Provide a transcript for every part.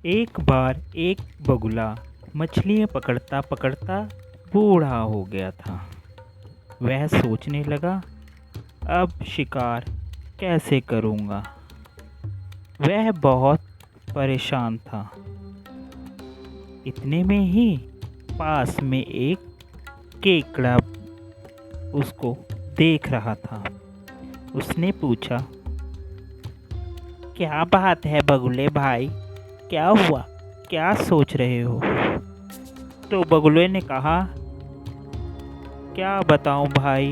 एक बार एक बगुला मछलियाँ पकड़ता पकड़ता बूढ़ा हो गया था। वह सोचने लगा, अब शिकार कैसे करूँगा। वह बहुत परेशान था। इतने में ही पास में एक केकड़ा उसको देख रहा था। उसने पूछा, क्या बात है बगुले भाई, क्या हुआ, क्या सोच रहे हो? तो बगुले ने कहा, क्या बताऊं भाई,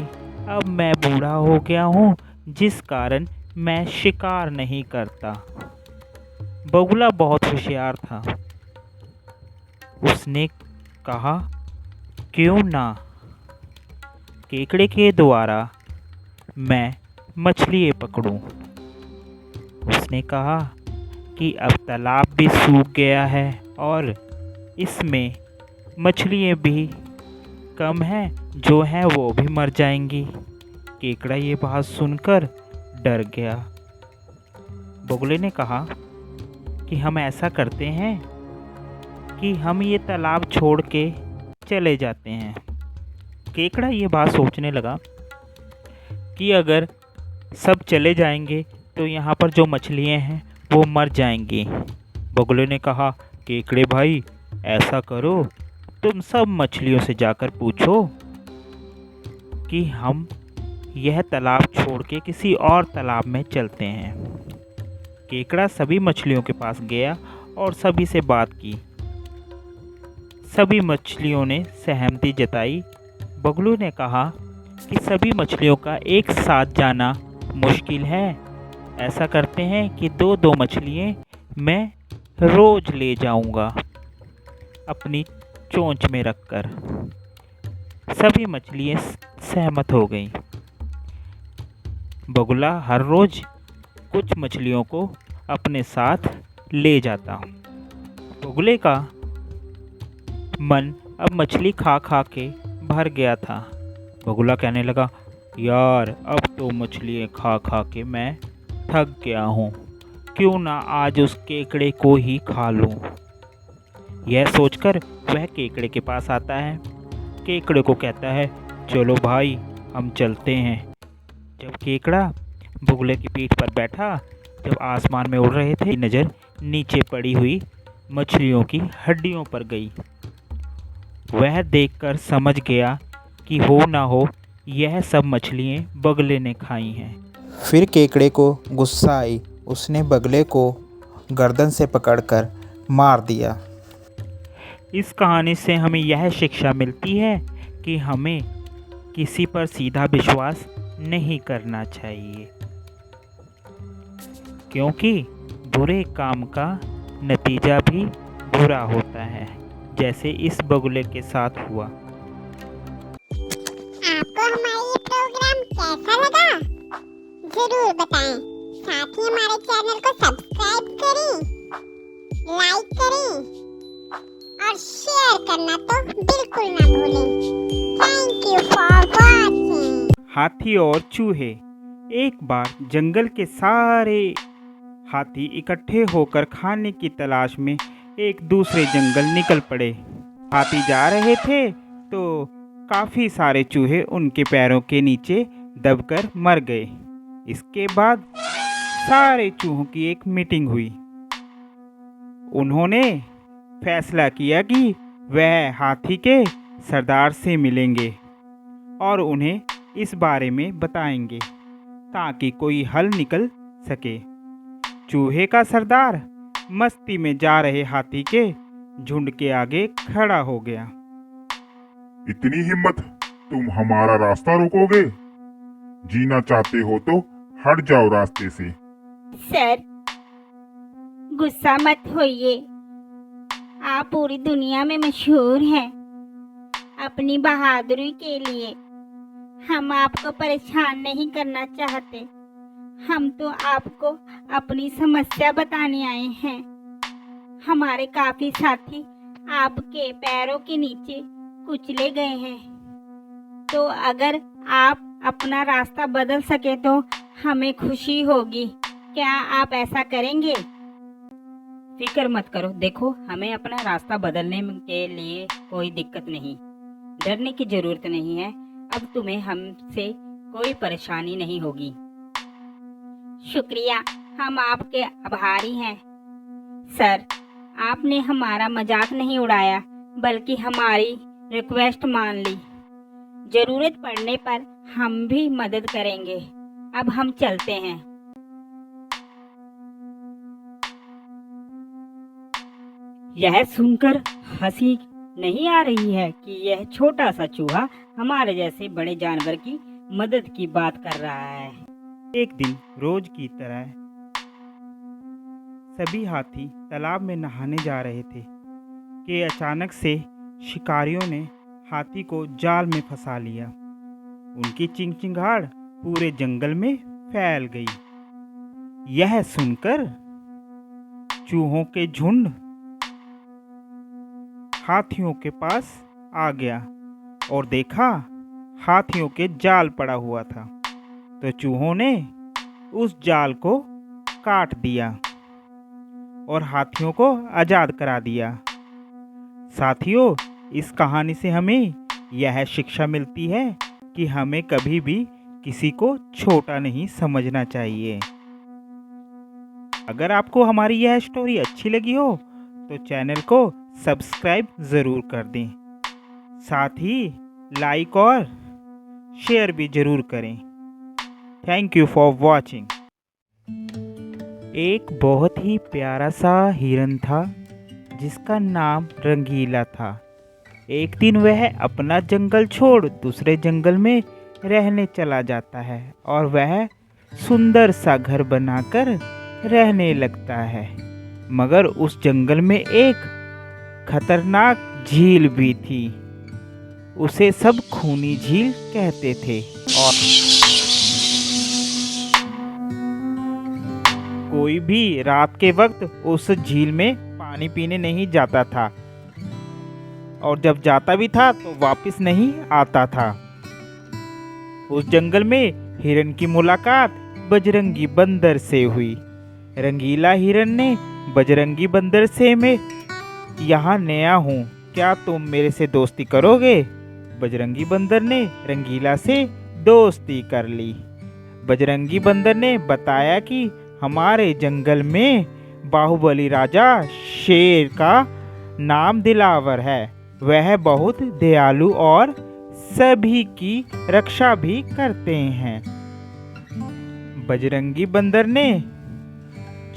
अब मैं बूढ़ा हो गया हूँ, जिस कारण मैं शिकार नहीं करता। बगुला बहुत होशियार था। उसने कहा, क्यों ना केकड़े के द्वारा मैं मछलियाँ पकड़ूं। उसने कहा कि अब तालाब भी सूख गया है और इसमें मछलियाँ भी कम हैं, जो हैं वो भी मर जाएंगी। केकड़ा ये बात सुनकर डर गया। बगुले ने कहा कि हम ऐसा करते हैं कि हम ये तालाब छोड़ के चले जाते हैं। केकड़ा ये बात सोचने लगा कि अगर सब चले जाएंगे तो यहाँ पर जो मछलियाँ हैं वो मर जाएंगी। बगुले ने कहा, केकड़े भाई ऐसा करो, तुम सब मछलियों से जाकर पूछो कि हम यह तालाब छोड़ के किसी और तालाब में चलते हैं। केकड़ा सभी मछलियों के पास गया और सभी से बात की। सभी मछलियों ने सहमति जताई। बगुले ने कहा कि सभी मछलियों का एक साथ जाना मुश्किल है। ऐसा करते हैं कि दो दो मछलियाँ मैं रोज ले जाऊंगा अपनी चोंच में रखकर। सभी मछलियाँ सहमत हो गईं। बगुला हर रोज कुछ मछलियों को अपने साथ ले जाता। बगुले का मन अब मछली खा खा के भर गया था। बगुला कहने लगा, यार अब तो मछलियाँ खा खा के मैं थक गया हूँ, क्यों ना आज उस केकड़े को ही खा लूँ। यह सोचकर वह केकड़े के पास आता है। केकड़े को कहता है, चलो भाई हम चलते हैं। जब केकड़ा बगुले की पीठ पर बैठा, जब आसमान में उड़ रहे थे, नज़र नीचे पड़ी हुई मछलियों की हड्डियों पर गई। वह देखकर समझ गया कि हो ना हो यह सब मछलियाँ बगले ने खाई हैं। फिर केकड़े को गुस्सा आई। उसने बगले को गर्दन से पकड़कर मार दिया। इस कहानी से हमें यह शिक्षा मिलती है कि हमें किसी पर सीधा विश्वास नहीं करना चाहिए, क्योंकि बुरे काम का नतीजा भी बुरा होता है, जैसे इस बगुले के साथ हुआ। आपको हमारा ये प्रोग्राम कैसा लगा? जरूर बताएं। साथ ही हमारे चैनल को सब्सक्राइब करें, लाइक करें और शेयर करना तो बिल्कुल ना भूलें। Thank you for watching. हाथी और चूहे। एक बार जंगल के सारे हाथी इकट्ठे होकर खाने की तलाश में एक दूसरे जंगल निकल पड़े। हाथी जा रहे थे तो काफ़ी सारे चूहे उनके पैरों के नीचे दबकर मर गए। इसके बाद सारे चूहों की एक मीटिंग हुई। उन्होंने फैसला किया कि वह हाथी के सरदार से मिलेंगे और उन्हें इस बारे में बताएंगे ताकि कोई हल निकल सके। चूहे का सरदार मस्ती में जा रहे हाथी के झुंड के आगे खड़ा हो गया। इतनी हिम्मत, तुम हमारा रास्ता रोकोगे? जीना चाहते हो तो हट जाओ रास्ते से। सर, गुस्सा मत होइए। आप पूरी दुनिया में मशहूर हैं अपनी बहादुरी के लिए। हम आपको परेशान नहीं करना चाहते। हम तो आपको अपनी समस्या बताने आए हैं। हमारे काफी साथी आपके पैरों के नीचे कुचले गए हैं, तो अगर आप अपना रास्ता बदल सके तो हमें खुशी होगी। क्या आप ऐसा करेंगे? फिक्र मत करो, देखो हमें अपना रास्ता बदलने के लिए कोई दिक्कत नहीं, डरने की जरूरत नहीं है। अब तुम्हें हमसे कोई परेशानी नहीं होगी। शुक्रिया, हम आपके आभारी हैं। सर, आपने हमारा मजाक नहीं उड़ाया बल्कि हमारी रिक्वेस्ट मान ली। जरूरत पड़ने पर हम भी मदद करेंगे। अब हम चलते हैं। यह सुनकर हंसी नहीं आ रही है कि यह छोटा सा चूहा हमारे जैसे बड़े जानवर की मदद की बात कर रहा है। एक दिन रोज की तरह सभी हाथी तालाब में नहाने जा रहे थे कि अचानक से शिकारियों ने हाथी को जाल में फंसा लिया। उनकी चिंचिंगाड़ पूरे जंगल में फैल गई। यह सुनकर चूहों के झुंड हाथियों के पास आ गया और देखा हाथियों के जाल पड़ा हुआ था, तो चूहों ने उस जाल को काट दिया और हाथियों को आजाद करा दिया। साथियों, इस कहानी से हमें यह शिक्षा मिलती है कि हमें कभी भी किसी को छोटा नहीं समझना चाहिए। अगर आपको हमारी यह स्टोरी अच्छी लगी हो तो चैनल को सब्सक्राइब ज़रूर कर दें, साथ ही लाइक और शेयर भी ज़रूर करें। Thank you for watching. एक बहुत ही प्यारा सा हिरन था जिसका नाम रंगीला था। एक दिन वह अपना जंगल छोड़ दूसरे जंगल में रहने चला जाता है और वह सुंदर सा घर बनाकर रहने लगता है। मगर उस जंगल में एक खतरनाक झील भी थी। उसे सब खूनी झील कहते थे और कोई भी रात के वक्त उस झील में पानी पीने नहीं जाता था और जब जाता भी था तो वापस नहीं आता था। उस जंगल में हिरन की मुलाकात बजरंगी बंदर से हुई। रंगीला हिरन ने बजरंगी बंदर से मैं यहाँ नया हूँ, क्या तुम मेरे से दोस्ती करोगे? बजरंगी बंदर ने रंगीला से दोस्ती कर ली। बजरंगी बंदर ने बताया कि हमारे जंगल में बाहुबली राजा शेर का नाम दिलावर है। वह बहुत दयालु और सभी की रक्षा भी करते हैं। बजरंगी बंदर ने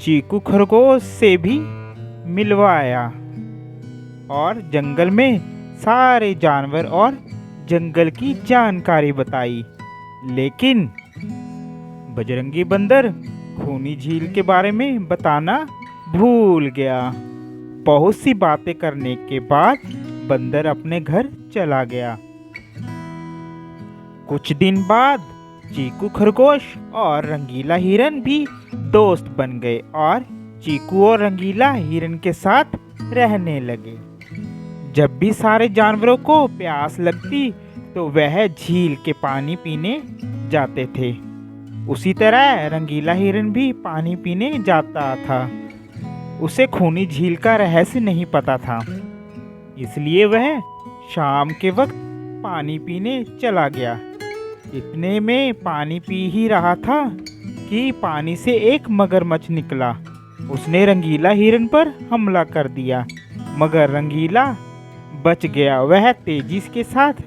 चीकू खरगोश से भी मिलवाया और जंगल में सारे जानवर और जंगल की जानकारी बताई। लेकिन बजरंगी बंदर खूनी झील के बारे में बताना भूल गया। बहुत सी बातें करने के बाद बंदर अपने घर चला गया। कुछ दिन बाद चीकू खरगोश और रंगीला हिरन भी दोस्त बन गए और चीकू और रंगीला हिरन के साथ रहने लगे। जब भी सारे जानवरों को प्यास लगती तो वह झील के पानी पीने जाते थे। उसी तरह रंगीला हिरन भी पानी पीने जाता था। उसे खूनी झील का रहस्य नहीं पता था, इसलिए वह शाम के वक्त पानी पीने चला गया। इतने में पानी पी ही रहा था कि पानी से एक मगरमच्छ निकला। उसने रंगीला हिरन पर हमला कर दिया, मगर रंगीला बच गया। वह तेजी के साथ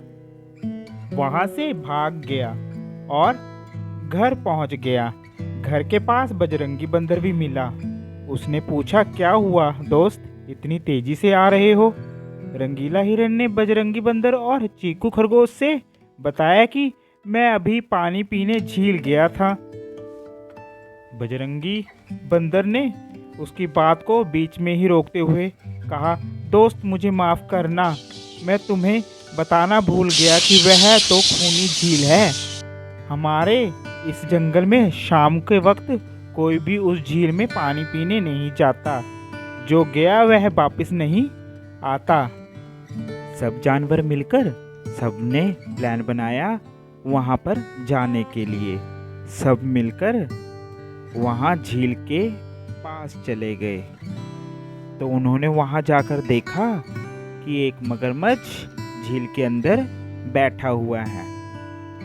वहां से भाग गया और घर पहुंच गया। घर के पास बजरंगी बंदर भी मिला। उसने पूछा, क्या हुआ दोस्त, इतनी तेजी से आ रहे हो? रंगीला हिरन ने बजरंगी बंदर और चीकू खरगोश से बताया कि मैं अभी पानी पीने झील गया था। बजरंगी बंदर ने उसकी बात को बीच में ही रोकते हुए कहा, दोस्त मुझे माफ़ करना, मैं तुम्हें बताना भूल गया कि वह तो खूनी झील है। हमारे इस जंगल में शाम के वक्त कोई भी उस झील में पानी पीने नहीं जाता। जो गया वह वापस नहीं आता। सब जानवर मिलकर सबने प्लान बनाया वहाँ पर जाने के लिए। सब मिलकर वहाँ झील के पास चले गए। तो उन्होंने वहां जाकर देखा कि एक मगरमच्छ झील के अंदर बैठा हुआ है।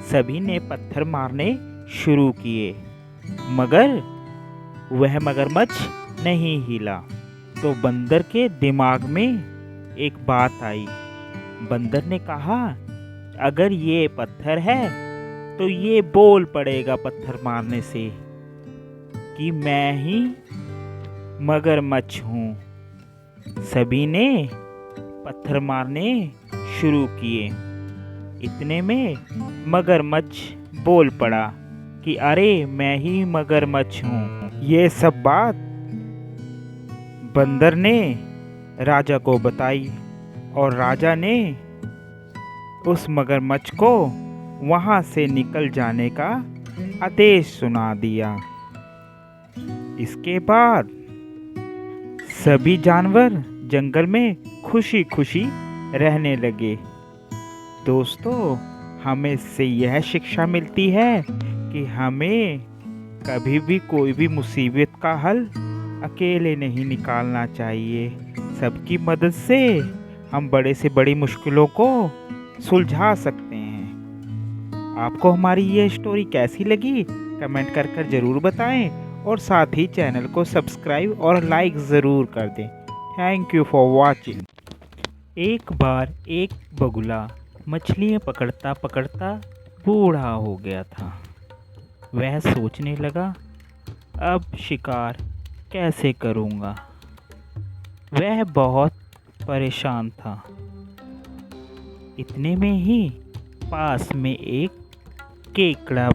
सभी ने पत्थर मारने शुरू किए मगर वह मगरमच्छ नहीं हिला। तो बंदर के दिमाग में एक बात आई। बंदर ने कहा, अगर ये पत्थर है तो ये बोल पड़ेगा पत्थर मारने से कि मैं ही मगरमच्छ हूँ। सभी ने पत्थर मारने शुरू किए। इतने में मगरमच्छ बोल पड़ा कि अरे मैं ही मगरमच्छ हूँ। ये सब बात बंदर ने राजा को बताई और राजा ने उस मगरमच्छ को वहां से निकल जाने का आदेश सुना दिया। इसके बाद सभी जानवर जंगल में खुशी खुशी रहने लगे। दोस्तों, हमें इससे यह शिक्षा मिलती है कि हमें कभी भी कोई भी मुसीबत का हल अकेले नहीं निकालना चाहिए। सबकी मदद से हम बड़े से बड़ी मुश्किलों को सुलझा सकते हैं। आपको हमारी ये स्टोरी कैसी लगी कमेंट कर ज़रूर बताएं और साथ ही चैनल को सब्सक्राइब और लाइक ज़रूर कर दें। Thank you for watching. एक बार एक बगुला मछलियाँ पकड़ता पकड़ता बूढ़ा हो गया था। वह सोचने लगा, अब शिकार कैसे करूँगा। वह बहुत परेशान था। इतने में ही पास में एक केकड़ा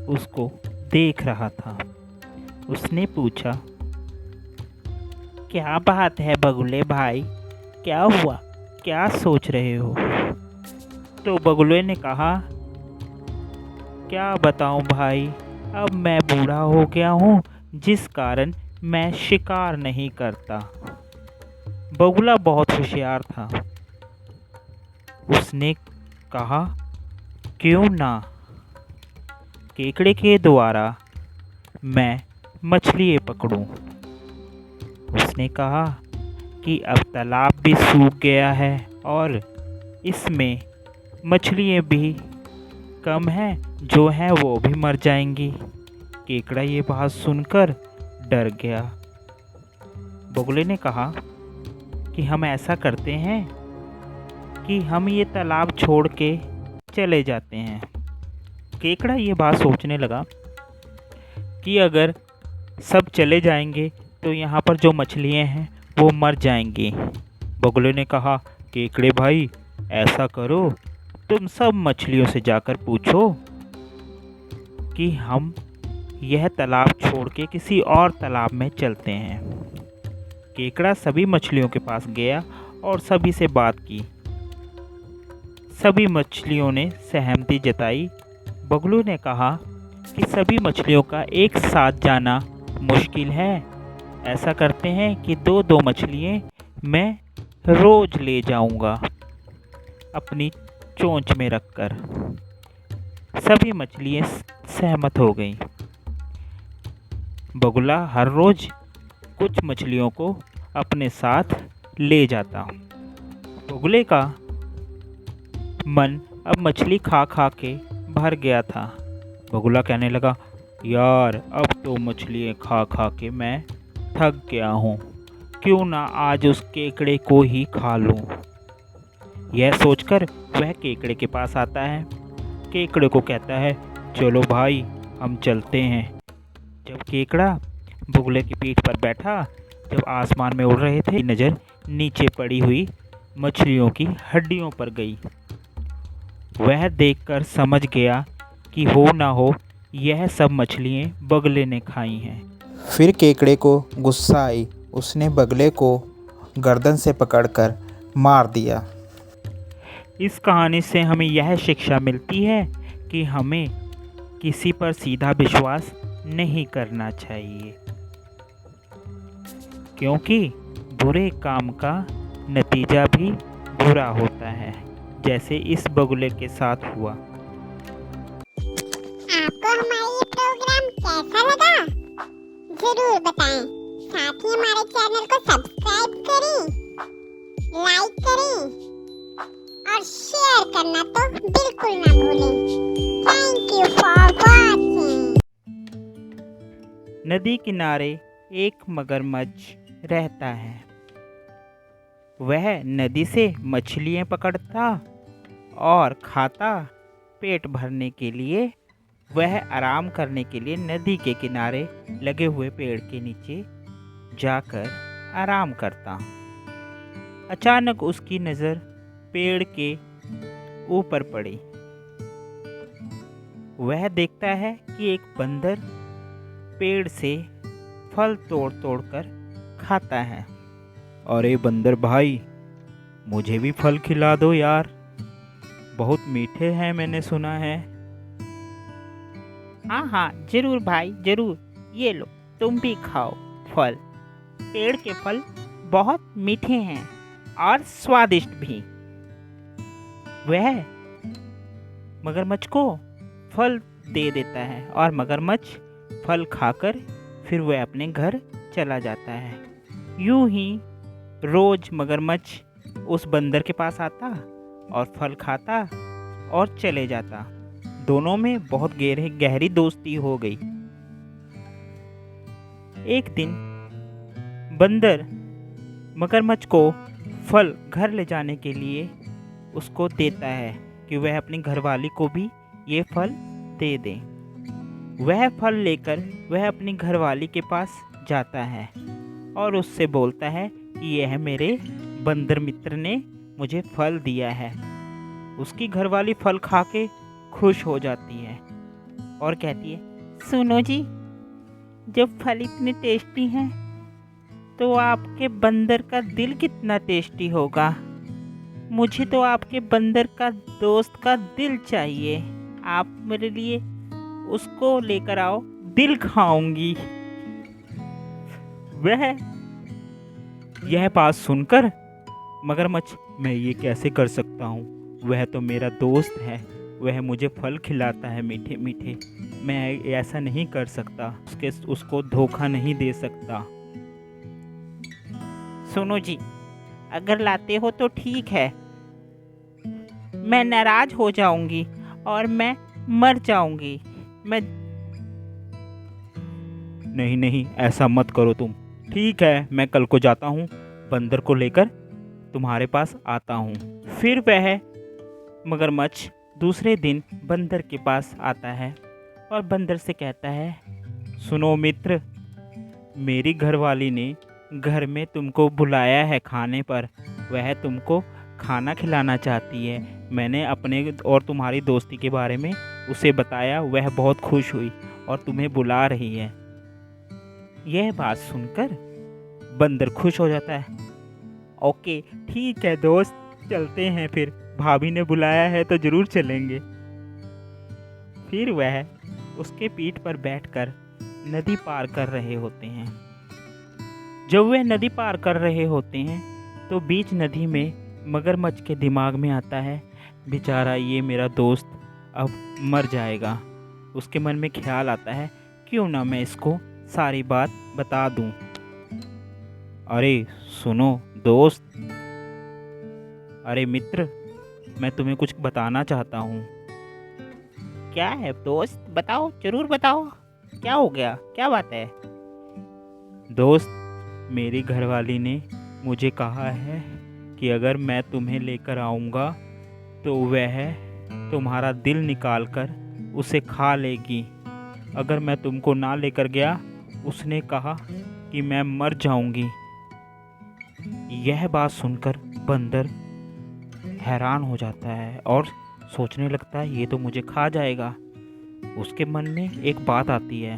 उसको देख रहा था। उसने पूछा, क्या बात है बगुले भाई, क्या हुआ, क्या सोच रहे हो? तो बगुले ने कहा, क्या बताऊं भाई, अब मैं बूढ़ा हो गया हूँ जिस कारण मैं शिकार नहीं करता। बगुला बहुत होशियार था। उसने कहा, क्यों ना केकड़े के द्वारा मैं मछलियाँ पकड़ूं। उसने कहा कि अब तालाब भी सूख गया है और इसमें मछलियाँ भी कम हैं, जो हैं वो भी मर जाएंगी। केकड़ा ये बात सुनकर डर गया। बगुले ने कहा कि हम ऐसा करते हैं कि हम ये तालाब छोड़ के चले जाते हैं। केकड़ा ये बात सोचने लगा कि अगर सब चले जाएंगे तो यहाँ पर जो मछलियाँ हैं वो मर जाएंगी। बगुले ने कहा, केकड़े भाई ऐसा करो, तुम सब मछलियों से जाकर पूछो कि हम यह तालाब छोड़ के किसी और तालाब में चलते हैं। केकड़ा सभी मछलियों के पास गया और सभी से बात की। सभी मछलियों ने सहमति जताई। बगुले ने कहा कि सभी मछलियों का एक साथ जाना मुश्किल है। ऐसा करते हैं कि दो दो मछलियाँ मैं रोज ले जाऊंगा अपनी चोंच में रखकर। सभी मछलियाँ सहमत हो गईं। बगुला हर रोज कुछ मछलियों को अपने साथ ले जाता। बगुले का मन अब मछली खा खा के भर गया था। बगुला कहने लगा, यार अब तो मछलियाँ खा खा के मैं थक गया हूँ, क्यों ना आज उस केकड़े को ही खा लूँ। यह सोचकर वह केकड़े के पास आता है। केकड़े को कहता है, चलो भाई हम चलते हैं। जब केकड़ा बगुले की पीठ पर बैठा, जब आसमान में उड़ रहे थे, नज़र नीचे पड़ी हुई मछलियों की हड्डियों पर गई। वह देखकर समझ गया कि हो ना हो यह सब मछलियाँ बगले ने खाई हैं। फिर केकड़े को गुस्सा आई। उसने बगले को गर्दन से पकड़कर मार दिया। इस कहानी से हमें यह शिक्षा मिलती है कि हमें किसी पर सीधा विश्वास नहीं करना चाहिए, क्योंकि बुरे काम का नतीजा भी बुरा होता है, जैसे इस बगुले के साथ हुआ। आपको हमारा ये प्रोग्राम कैसा लगा जरूर बताएं। साथ ही हमारे चैनल को सब्सक्राइब नदी किनारे एक मगरमच्छ रहता है। वह नदी से मछलियाँ पकड़ता और खाता। पेट भरने के लिए वह आराम करने के लिए नदी के किनारे लगे हुए पेड़ के नीचे जाकर आराम करता। अचानक उसकी नज़र पेड़ के ऊपर पड़ी। वह देखता है कि एक बंदर पेड़ से फल तोड़ तोड़ कर खाता है। अरे बंदर भाई, मुझे भी फल खिला दो यार, बहुत मीठे हैं मैंने सुना है। हाँ हाँ जरूर भाई जरूर, ये लो तुम भी खाओ फल। पेड़ के फल बहुत मीठे हैं और स्वादिष्ट भी। वह मगरमच्छ को फल दे देता है और मगरमच्छ फल खाकर फिर वह अपने घर चला जाता है। यूं ही रोज मगरमच्छ उस बंदर के पास आता और फल खाता और चले जाता। दोनों में बहुत गहरी दोस्ती हो गई। एक दिन बंदर मगरमच्छ को फल घर ले जाने के लिए उसको देता है कि वह अपनी घरवाली को भी ये फल दे दे। वह फल लेकर वह अपनी घरवाली के पास जाता है और उससे बोलता है कि यह मेरे बंदर मित्र ने मुझे फल दिया है। उसकी घरवाली फल खा के खुश हो जाती है और कहती है, सुनो जी, जब फल इतने टेस्टी हैं तो आपके बंदर का दिल कितना टेस्टी होगा। मुझे तो आपके बंदर का दोस्त का दिल चाहिए। आप मेरे लिए उसको लेकर आओ, दिल खाऊंगी। वह यह बात सुनकर मगरमच्छ, मैं ये कैसे कर सकता हूँ, वह तो मेरा दोस्त है, वह मुझे फल खिलाता है मीठे मीठे, मैं ऐसा नहीं कर सकता, उसको धोखा नहीं दे सकता। सुनो जी, अगर लाते हो तो ठीक है, मैं नाराज हो जाऊंगी और मैं मर जाऊंगी। मैं नहीं नहीं, ऐसा मत करो तुम। ठीक है, मैं कल को जाता हूँ, बंदर को लेकर तुम्हारे पास आता हूँ। फिर वह मगरमच्छ दूसरे दिन बंदर के पास आता है और बंदर से कहता है, सुनो मित्र, मेरी घरवाली ने घर में तुमको बुलाया है खाने पर, वह तुमको खाना खिलाना चाहती है। मैंने अपने और तुम्हारी दोस्ती के बारे में उसे बताया, वह बहुत खुश हुई और तुम्हें बुला रही है। यह बात सुनकर बंदर खुश हो जाता है। ओके ठीक है दोस्त, चलते हैं फिर, भाभी ने बुलाया है तो ज़रूर चलेंगे। फिर वह उसके पीठ पर बैठकर नदी पार कर रहे होते हैं। जब वह नदी पार कर रहे होते हैं तो बीच नदी में मगरमच्छ के दिमाग में आता है, बेचारा ये मेरा दोस्त अब मर जाएगा। उसके मन में ख्याल आता है, क्यों ना मैं इसको सारी बात बता दूं। अरे सुनो दोस्त, अरे मित्र, मैं तुम्हें कुछ बताना चाहता हूँ। क्या है दोस्त, बताओ, जरूर बताओ, क्या हो गया, क्या बात है। दोस्त, मेरी घरवाली ने मुझे कहा है कि अगर मैं तुम्हें लेकर आऊँगा तो वह तुम्हारा दिल निकालकर उसे खा लेगी। अगर मैं तुमको ना लेकर गया, उसने कहा कि मैं मर जाऊंगी। यह बात सुनकर बंदर हैरान हो जाता है और सोचने लगता है, ये तो मुझे खा जाएगा। उसके मन में एक बात आती है,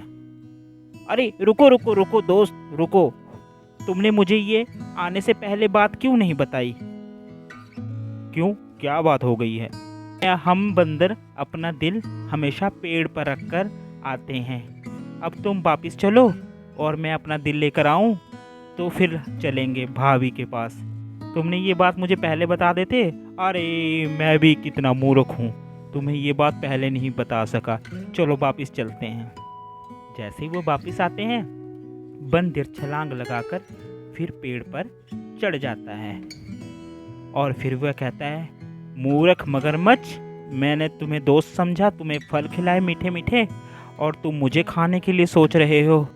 अरे रुको रुको रुको दोस्त, रुको, तुमने मुझे ये आने से पहले बात क्यों नहीं बताई। क्यों, क्या बात हो गई है। हम बंदर अपना दिल हमेशा पेड़ पर रखकर आते हैं। अब तुम वापिस चलो और मैं अपना दिल लेकर आऊं तो फिर चलेंगे भाभी के पास। तुमने ये बात मुझे पहले बता देते। अरे मैं भी कितना मूर्ख हूँ, तुम्हें ये बात पहले नहीं बता सका। चलो वापिस चलते हैं। जैसे ही वो वापिस आते हैं, बंदर छलांग लगाकर फिर पेड़ पर चढ़ जाता है और फिर वह कहता है, मूर्ख मगरमच्छ, मैंने तुम्हें दोस्त समझा, तुम्हें फल खिलाए मीठे मीठे और तुम मुझे खाने के लिए सोच रहे हो।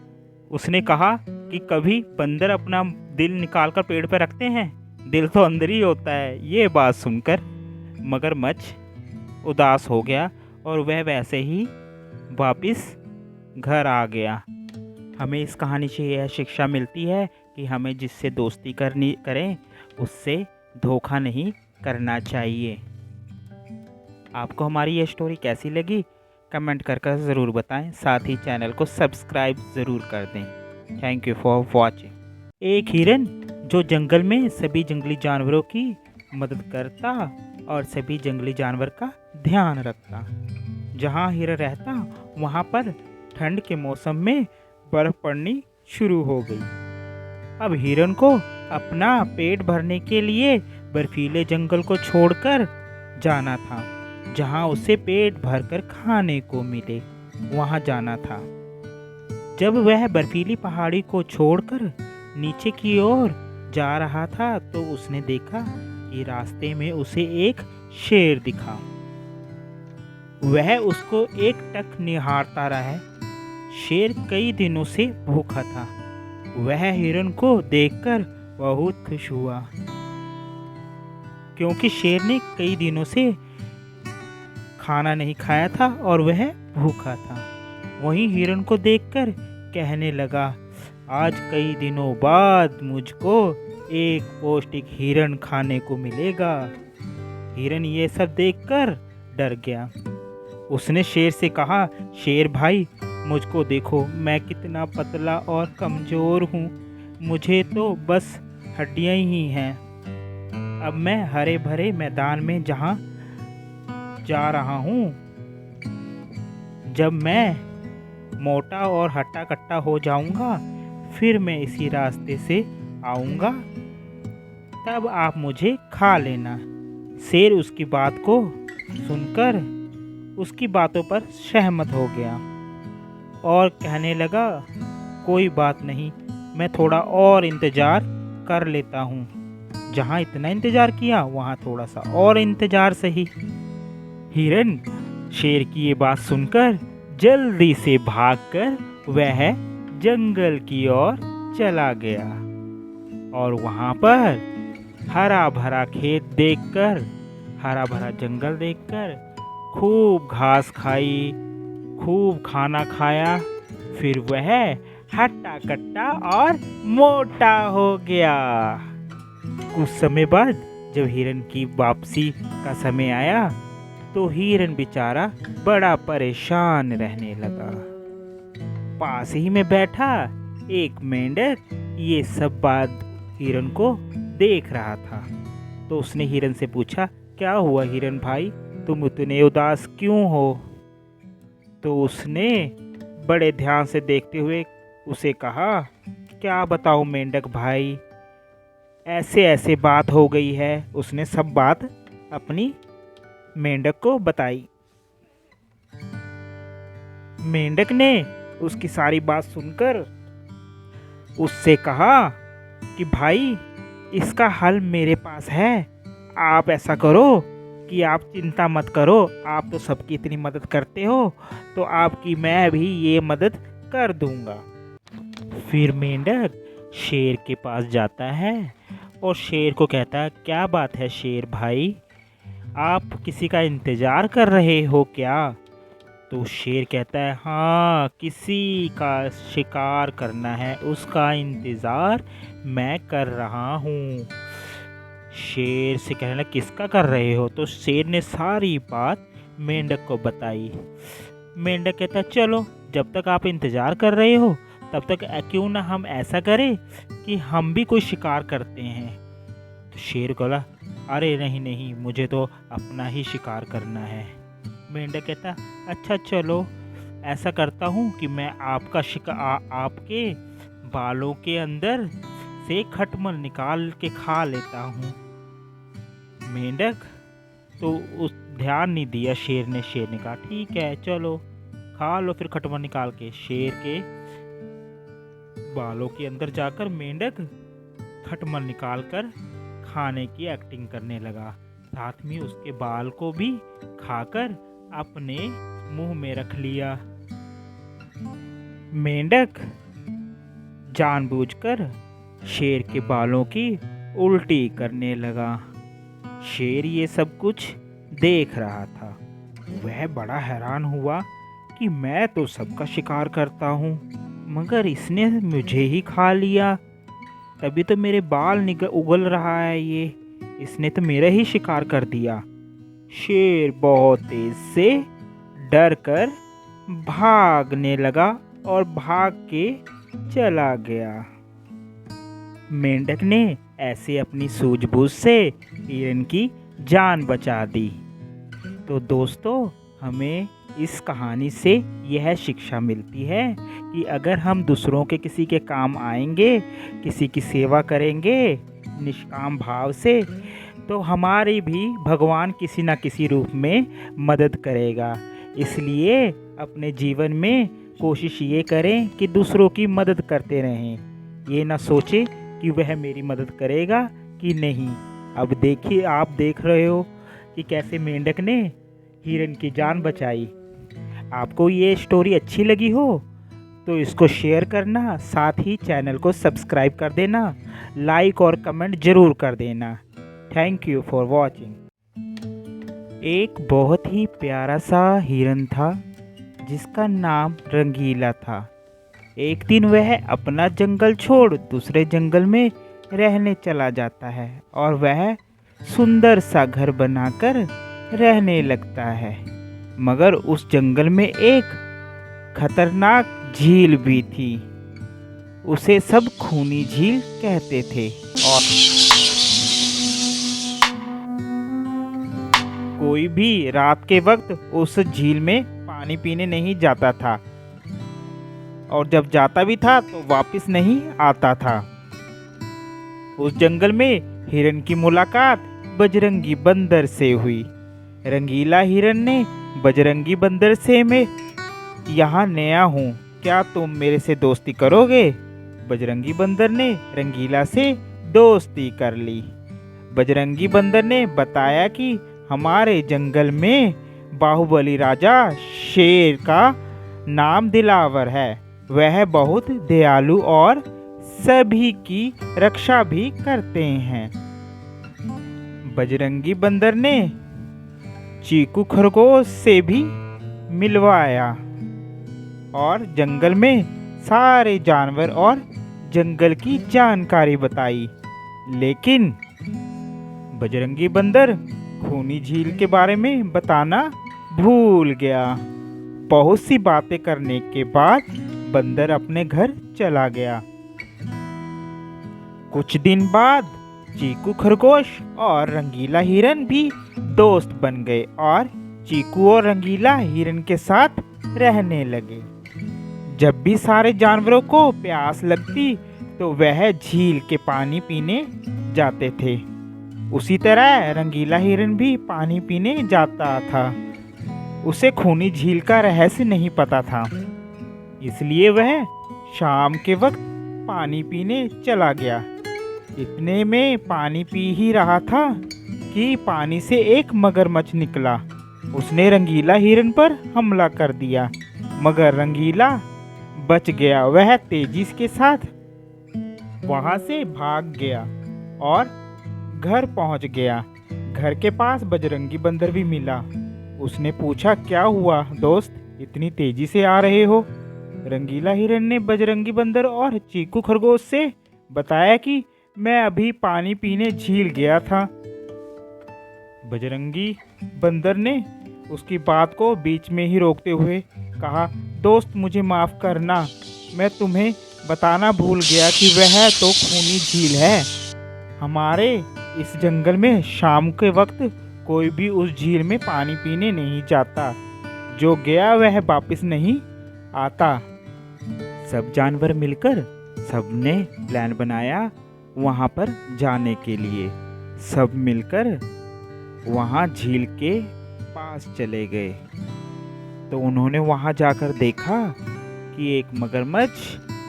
उसने कहा कि कभी बंदर अपना दिल निकालकर पेड़ पर रखते हैं? दिल तो अंदर ही होता है। ये बात सुनकर मगरमच्छ उदास हो गया और वह वैसे ही वापस घर आ गया। हमें इस कहानी से यह शिक्षा मिलती है कि हमें जिससे दोस्ती करें उससे धोखा नहीं करना चाहिए। आपको हमारी ये स्टोरी कैसी लगी कमेंट कर ज़रूर बताएं। साथ ही चैनल को सब्सक्राइब ज़रूर कर दें। Thank you for watching. एक हिरन जो जंगल में सभी जंगली जानवरों की मदद करता और सभी जंगली जानवर का ध्यान रखता। जहाँ हिरन रहता वहाँ पर ठंड के मौसम में बर्फ पड़नी शुरू हो गई। अब हिरन को अपना पेट भरने के लिए बर्फीले जंगल को छोड़कर जाना था। जहाँ उसे पेट भरकर खाने को मिले वहाँ जाना था। जब वह बर्फीली पहाड़ी को छोड़कर नीचे की ओर जा रहा था तो उसने देखा कि रास्ते में उसे एक शेर दिखा। वह उसको एकटक निहारता रहा। शेर कई दिनों से भूखा था। वह हिरन को देखकर बहुत खुश हुआ क्योंकि शेर ने कई दिनों से खाना नहीं खाया था और वह भूखा था। वहीं हिरन को देखकर कहने लगा, आज कई दिनों बाद मुझको एक पौष्टिक हिरन खाने को मिलेगा। हिरन ये सब देखकर डर गया। उसने शेर से कहा, शेर भाई मुझको देखो, मैं कितना पतला और कमज़ोर हूँ। मुझे तो बस हड्डियाँ ही हैं। अब मैं हरे भरे मैदान में जहाँ जा रहा हूँ, जब मैं मोटा और हट्टा कट्टा हो जाऊँगा फिर मैं इसी रास्ते से आऊँगा, तब आप मुझे खा लेना। शेर उसकी बात को सुनकर उसकी बातों पर सहमत हो गया और कहने लगा, कोई बात नहीं, मैं थोड़ा और इंतज़ार कर लेता हूँ। जहाँ इतना इंतज़ार किया वहाँ थोड़ा सा और इंतज़ार सही। हिरन शेर की ये बात सुनकर जल्दी से भागकर वह जंगल की ओर चला गया और वहाँ पर हरा भरा खेत देखकर, हरा भरा जंगल देखकर खूब घास खाई, खूब खाना खाया। फिर वह हट्टा कट्टा और मोटा हो गया। कुछ समय बाद जब हिरन की वापसी का समय आया तो हिरन बेचारा बड़ा परेशान रहने लगा। पास ही में बैठा एक मेंढक ये सब बात हिरन को देख रहा था। तो उसने हिरन से पूछा, क्या हुआ हिरन भाई, तुम इतने उदास क्यों हो? तो उसने बड़े ध्यान से देखते हुए उसे कहा, क्या बताऊं मेंढक भाई, ऐसे ऐसे बात हो गई है। उसने सब बात अपनी मेंढक को बताई। मेंढक ने उसकी सारी बात सुनकर उससे कहा कि भाई इसका हल मेरे पास है। आप ऐसा करो कि आप चिंता मत करो, आप तो सबकी इतनी मदद करते हो तो आपकी मैं भी ये मदद कर दूंगा। फिर मेंढक शेर के पास जाता है और शेर को कहता है, क्या बात है शेर भाई, आप किसी का इंतज़ार कर रहे हो क्या? तो शेर कहता है, हाँ, किसी का शिकार करना है, उसका इंतज़ार मैं कर रहा हूँ। शेर से कहने लगा, किसका कर रहे हो? तो शेर ने सारी बात मेंढक को बताई। मेंढक कहता है, चलो जब तक आप इंतज़ार कर रहे हो तब तक क्यों ना हम ऐसा करें कि हम भी कोई शिकार करते हैं। तो शेर बोला, अरे नहीं नहीं, मुझे तो अपना ही शिकार करना है। मेंढक कहता, अच्छा चलो ऐसा करता हूँ कि मैं आपका आपके बालों के अंदर से खटमल निकाल के खा लेता हूँ। मेंढक तो उस ध्यान नहीं दिया शेर ने कहा, ठीक है चलो खा लो फिर खटमल निकाल के। शेर के बालों के अंदर जाकर मेंढक खटमल निकालकर खाने की एक्टिंग करने लगा। साथ में उसके बाल को भी खाकर अपने मुंह में रख लिया। मेंढक जानबूझकर शेर के बालों की उल्टी करने लगा। शेर ये सब कुछ देख रहा था। वह बड़ा हैरान हुआ कि मैं तो सबका शिकार करता हूँ, मगर इसने मुझे ही खा लिया। तभी तो मेरे बाल उगल रहा है ये। इसने तो मेरा ही शिकार कर दिया। शेर बहुत तेज से डर कर भागने लगा और भाग के चला गया। मेंढक ने ऐसे अपनी सूझबूझ से हिरन की जान बचा दी। तो दोस्तों, हमें इस कहानी से यह शिक्षा मिलती है कि अगर हम दूसरों के किसी के काम आएंगे, किसी की सेवा करेंगे निष्काम भाव से, तो हमारी भी भगवान किसी न किसी रूप में मदद करेगा। इसलिए अपने जीवन में कोशिश ये करें कि दूसरों की मदद करते रहें। ये ना सोचें कि वह मेरी मदद करेगा कि नहीं। अब देखिए, आप देख रहे हो कि कैसे मेंढक ने हिरन की जान बचाई। आपको ये स्टोरी अच्छी लगी हो तो इसको शेयर करना, साथ ही चैनल को सब्सक्राइब कर देना, लाइक और कमेंट ज़रूर कर देना। Thank you for watching. एक बहुत ही प्यारा सा हिरन था जिसका नाम रंगीला था। एक दिन वह अपना जंगल छोड़ दूसरे जंगल में रहने चला जाता है और वह सुंदर सा घर बनाकर रहने लगता है। मगर उस जंगल में एक खतरनाक झील भी थी। उसे सब खूनी झील कहते थे और कोई भी रात के वक्त उस झील में पानी पीने नहीं जाता था, और जब जाता भी था तो वापस नहीं आता था। उस जंगल में हिरन की मुलाकात बजरंगी बंदर से हुई। रंगीला हिरन ने बजरंगी बंदर से मैं यहाँ नया हूँ, क्या तुम मेरे से दोस्ती करोगे? बजरंगी बंदर ने रंगीला से दोस्ती कर ली। बजरंगी बंदर ने बताया कि हमारे जंगल में बाहुबली राजा शेर का नाम दिलावर है। वह बहुत दयालु और सभी की रक्षा भी करते हैं। बजरंगी बंदर ने चीकू खरगोश से भी मिलवाया और जंगल में सारे जानवर और जंगल की जानकारी बताई। लेकिन बजरंगी बंदर खूनी झील के बारे में बताना भूल गया। बहुत सी बातें करने के बाद बंदर अपने घर चला गया। कुछ दिन बाद चीकू खरगोश और रंगीला हिरन भी दोस्त बन गए और चीकू और रंगीला हिरन के साथ रहने लगे। जब भी सारे जानवरों को प्यास लगती तो वह झील के पानी पीने जाते थे। उसी तरह रंगीला हिरन भी पानी पीने जाता था। उसे खूनी झील का रहस्य नहीं पता था, इसलिए वह शाम के वक्त पानी पीने चला गया। इतने में पानी पी ही रहा था कि पानी से एक मगरमच्छ निकला। उसने रंगीला हिरन पर हमला कर दिया, मगर रंगीला बच गया। वह तेजी के साथ वहां से भाग गया और घर पहुंच गया। घर के पास बजरंगी बंदर भी मिला। उसने पूछा, क्या हुआ दोस्त, इतनी तेजी से आ रहे हो? रंगीला हिरन ने बजरंगी बंदर और चीकू खरगोश से बताया कि मैं अभी पानी पीने झील गया था। बजरंगी बंदर ने उसकी बात को बीच में ही रोकते हुए कहा, दोस्त मुझे माफ़ करना, मैं तुम्हें बताना भूल गया कि वह तो खूनी झील है। हमारे इस जंगल में शाम के वक्त कोई भी उस झील में पानी पीने नहीं जाता। जो गया वह वापस नहीं आता। सब जानवर मिलकर सबने प्लान बनाया वहाँ पर जाने के लिए। सब मिलकर वहाँ झील के पास चले गए तो उन्होंने वहाँ जाकर देखा कि एक मगरमच्छ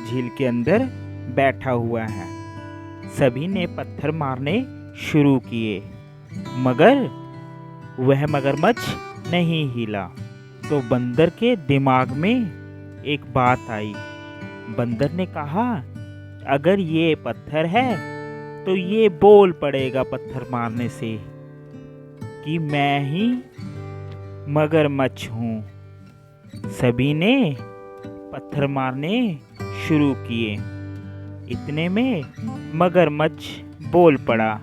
झील के अंदर बैठा हुआ है। सभी ने पत्थर मारने शुरू किए, मगर वह मगरमच्छ नहीं हिला। तो बंदर के दिमाग में एक बात आई। बंदर ने कहा अगर ये पत्थर है तो ये बोल पड़ेगा पत्थर मारने से कि मैं ही मगरमच्छ हूँ। सभी ने पत्थर मारने शुरू किए। इतने में मगरमच्छ बोल पड़ा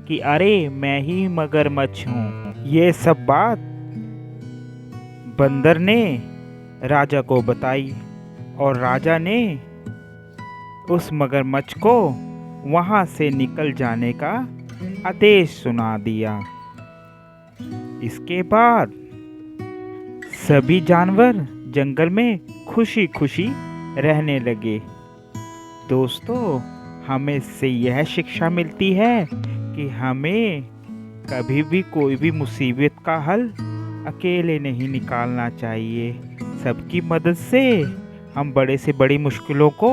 कि अरे मैं ही मगरमच्छ हूँ। ये सब बात बंदर ने राजा को बताई और राजा ने उस मगरमच्छ को वहाँ से निकल जाने का आदेश सुना दिया। इसके बाद सभी जानवर जंगल में खुशी खुशी रहने लगे। दोस्तों, हमें इससे यह शिक्षा मिलती है कि हमें कभी भी कोई भी मुसीबत का हल अकेले नहीं निकालना चाहिए। सबकी मदद से हम बड़े से बड़ी मुश्किलों को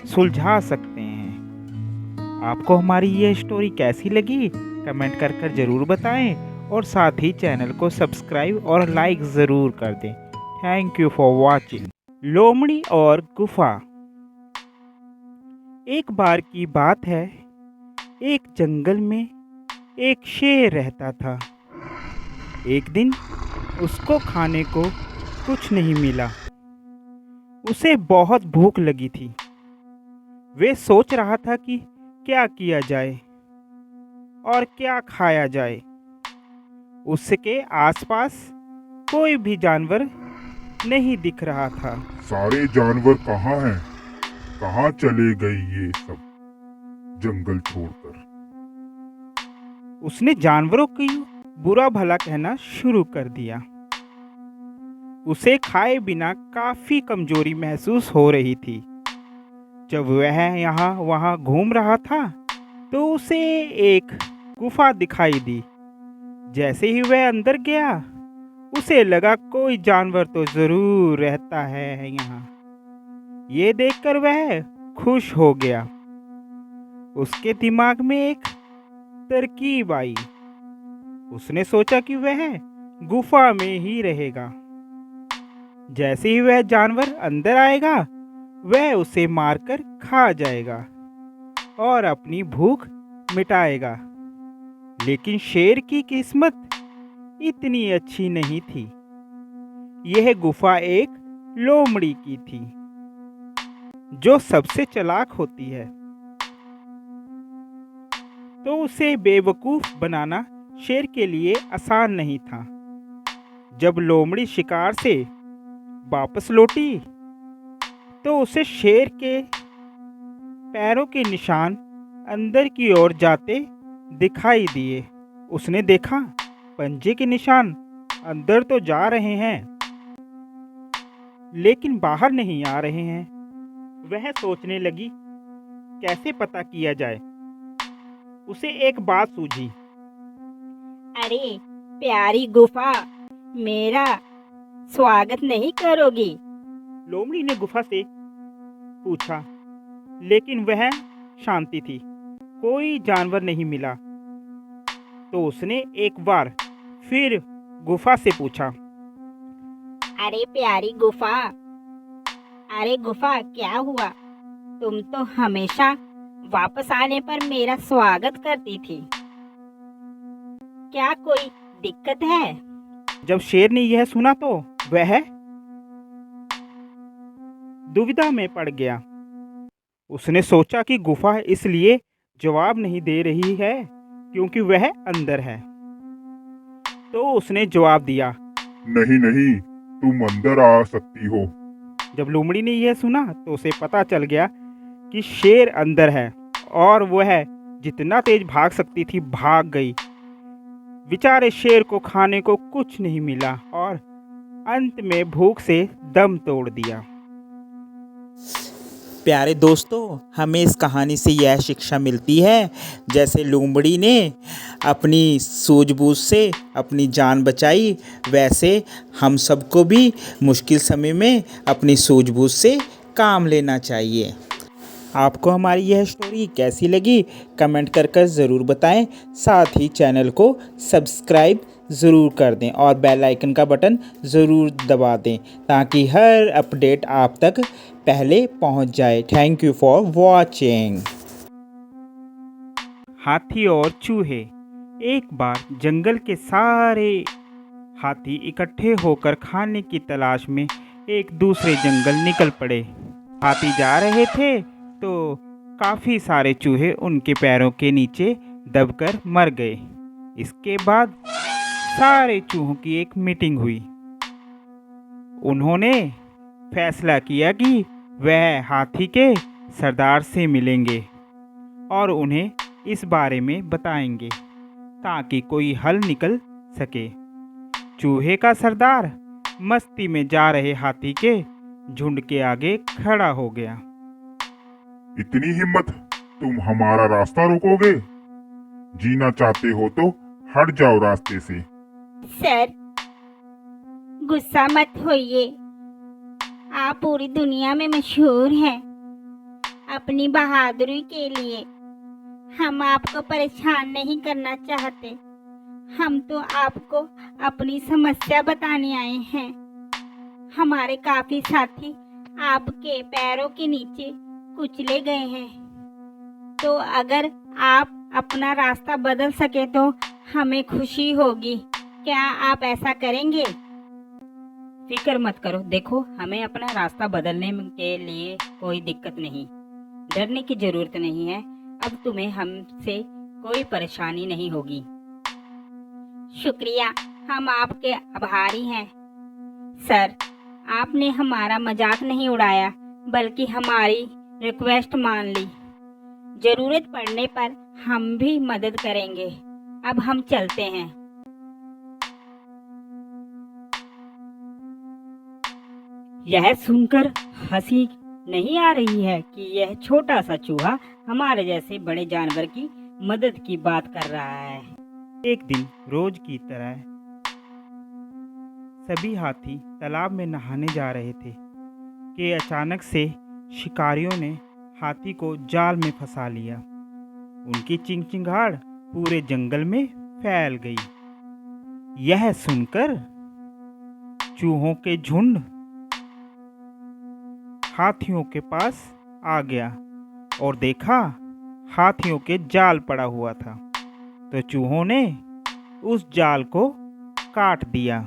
सुलझा सकते हैं। आपको हमारी ये स्टोरी कैसी लगी कमेंट कर ज़रूर बताएं और साथ ही चैनल को सब्सक्राइब और लाइक ज़रूर कर दें। Thank you for watching. लोमड़ी और गुफा। एक बार की बात है, एक जंगल में एक शेर रहता था। एक दिन उसको खाने को कुछ नहीं मिला। उसे बहुत भूख लगी थी। वे सोच रहा था कि क्या किया जाए और क्या खाया जाए। उसके आसपास कोई भी जानवर नहीं दिख रहा था। सारे जानवर कहाँ हैं? कहाँ चले गए ये सब जंगल छोड़कर? उसने जानवरों की बुरा भला कहना शुरू कर दिया। उसे खाए बिना काफी कमजोरी महसूस हो रही थी। जब वह यहाँ वहाँ घूम रहा था तो उसे एक गुफा दिखाई दी। जैसे ही वह अंदर गया उसे लगा कोई जानवर तो जरूर रहता है यहाँ। ये देखकर वह खुश हो गया। उसके दिमाग में एक तरकीब आई। उसने सोचा कि वह गुफा में ही रहेगा। जैसे ही वह जानवर अंदर आएगा वह उसे मारकर खा जाएगा और अपनी भूख मिटाएगा। लेकिन शेर की किस्मत इतनी अच्छी नहीं थी। यह गुफा एक लोमड़ी की थी जो सबसे चालाक होती है। तो उसे बेवकूफ बनाना शेर के लिए आसान नहीं था। जब लोमड़ी शिकार से वापस लौटी तो उसे शेर के पैरों के निशान अंदर की ओर जाते दिखाई दिए। उसने देखा पंजे के निशान अंदर तो जा रहे हैं लेकिन बाहर नहीं आ रहे हैं। वह सोचने लगी कैसे पता किया जाए। उसे एक बात सूझी। अरे प्यारी गुफा, मेरा स्वागत नहीं करोगी? लोमड़ी ने गुफा से पूछा, लेकिन वह शांति थी। कोई जानवर नहीं मिला। तो उसने एक बार फिर गुफा से पूछा, अरे प्यारी गुफा, अरे गुफा क्या हुआ? तुम तो हमेशा वापस आने पर मेरा स्वागत करती थी। क्या कोई दिक्कत है? जब शेर ने यह सुना तो वह दुविधा में पड़ गया। उसने सोचा कि गुफा इसलिए जवाब नहीं दे रही है क्योंकि वह अंदर है। तो उसने जवाब दिया, नहीं नहीं, तुम अंदर आ सकती हो। जब लोमड़ी ने यह सुना तो उसे पता चल गया कि शेर अंदर है और वह जितना तेज भाग सकती थी भाग गई। बेचारे शेर को खाने को कुछ नहीं मिला और अंत में भूख से दम तोड़ दिया। प्यारे दोस्तों, हमें इस कहानी से यह शिक्षा मिलती है, जैसे लोमड़ी ने अपनी सूझबूझ से अपनी जान बचाई, वैसे हम सबको भी मुश्किल समय में अपनी सूझबूझ से काम लेना चाहिए। आपको हमारी यह स्टोरी कैसी लगी कमेंट कर ज़रूर बताएं। साथ ही चैनल को सब्सक्राइब ज़रूर कर दें और बेल आइकन का बटन ज़रूर दबा दें ताकि हर अपडेट आप तक पहले पहुंच जाए। Thank you for watching. हाथी और चूहे। एक बार जंगल के सारे हाथी इकट्ठे होकर खाने की तलाश में एक दूसरे जंगल निकल पड़े। हाथी जा रहे थे तो काफ़ी सारे चूहे उनके पैरों के नीचे दबकर मर गए। इसके बाद सारे चूहों की एक मीटिंग हुई। उन्होंने फैसला किया कि वह हाथी के सरदार से मिलेंगे और उन्हें इस बारे में बताएंगे ताकि कोई हल निकल सके। चूहे का सरदार मस्ती में जा रहे हाथी के झुंड के आगे खड़ा हो गया। इतनी हिम्मत, तुम हमारा रास्ता रोकोगे? जीना चाहते हो तो हट जाओ रास्ते से। सर, गुस्सा मत होइए। आप पूरी दुनिया में मशहूर हैं। अपनी बहादुरी के लिए हम आपको परेशान नहीं करना चाहते। हम तो आपको अपनी समस्या बताने आए हैं। हमारे काफी साथी आपके पैरों के नीचे कुचले गए हैं, तो अगर आप अपना रास्ता बदल सके तो हमें खुशी होगी। क्या आप ऐसा करेंगे? फिक्र मत करो, देखो हमें अपना रास्ता बदलने के लिए कोई दिक्कत नहीं, डरने की जरूरत नहीं है। अब तुम्हें हमसे कोई परेशानी नहीं होगी। शुक्रिया, हम आपके आभारी हैं। सर, आपने हमारा मजाक नहीं उड़ाया बल्कि हमारी रिक्वेस्ट मान ली। जरूरत पड़ने पर हम भी मदद करेंगे। अब हम चलते हैं। यह सुनकर हंसी नहीं आ रही है कि यह छोटा सा चूहा हमारे जैसे बड़े जानवर की मदद की बात कर रहा है। एक दिन रोज की तरह सभी हाथी तालाब में नहाने जा रहे थे कि अचानक से शिकारियों ने हाथी को जाल में फंसा लिया। उनकी चिंचिंगाड़ पूरे जंगल में फैल गई। यह सुनकर चूहों के झुंड हाथियों के पास आ गया और देखा हाथियों के जाल पड़ा हुआ था, तो चूहों ने उस जाल को काट दिया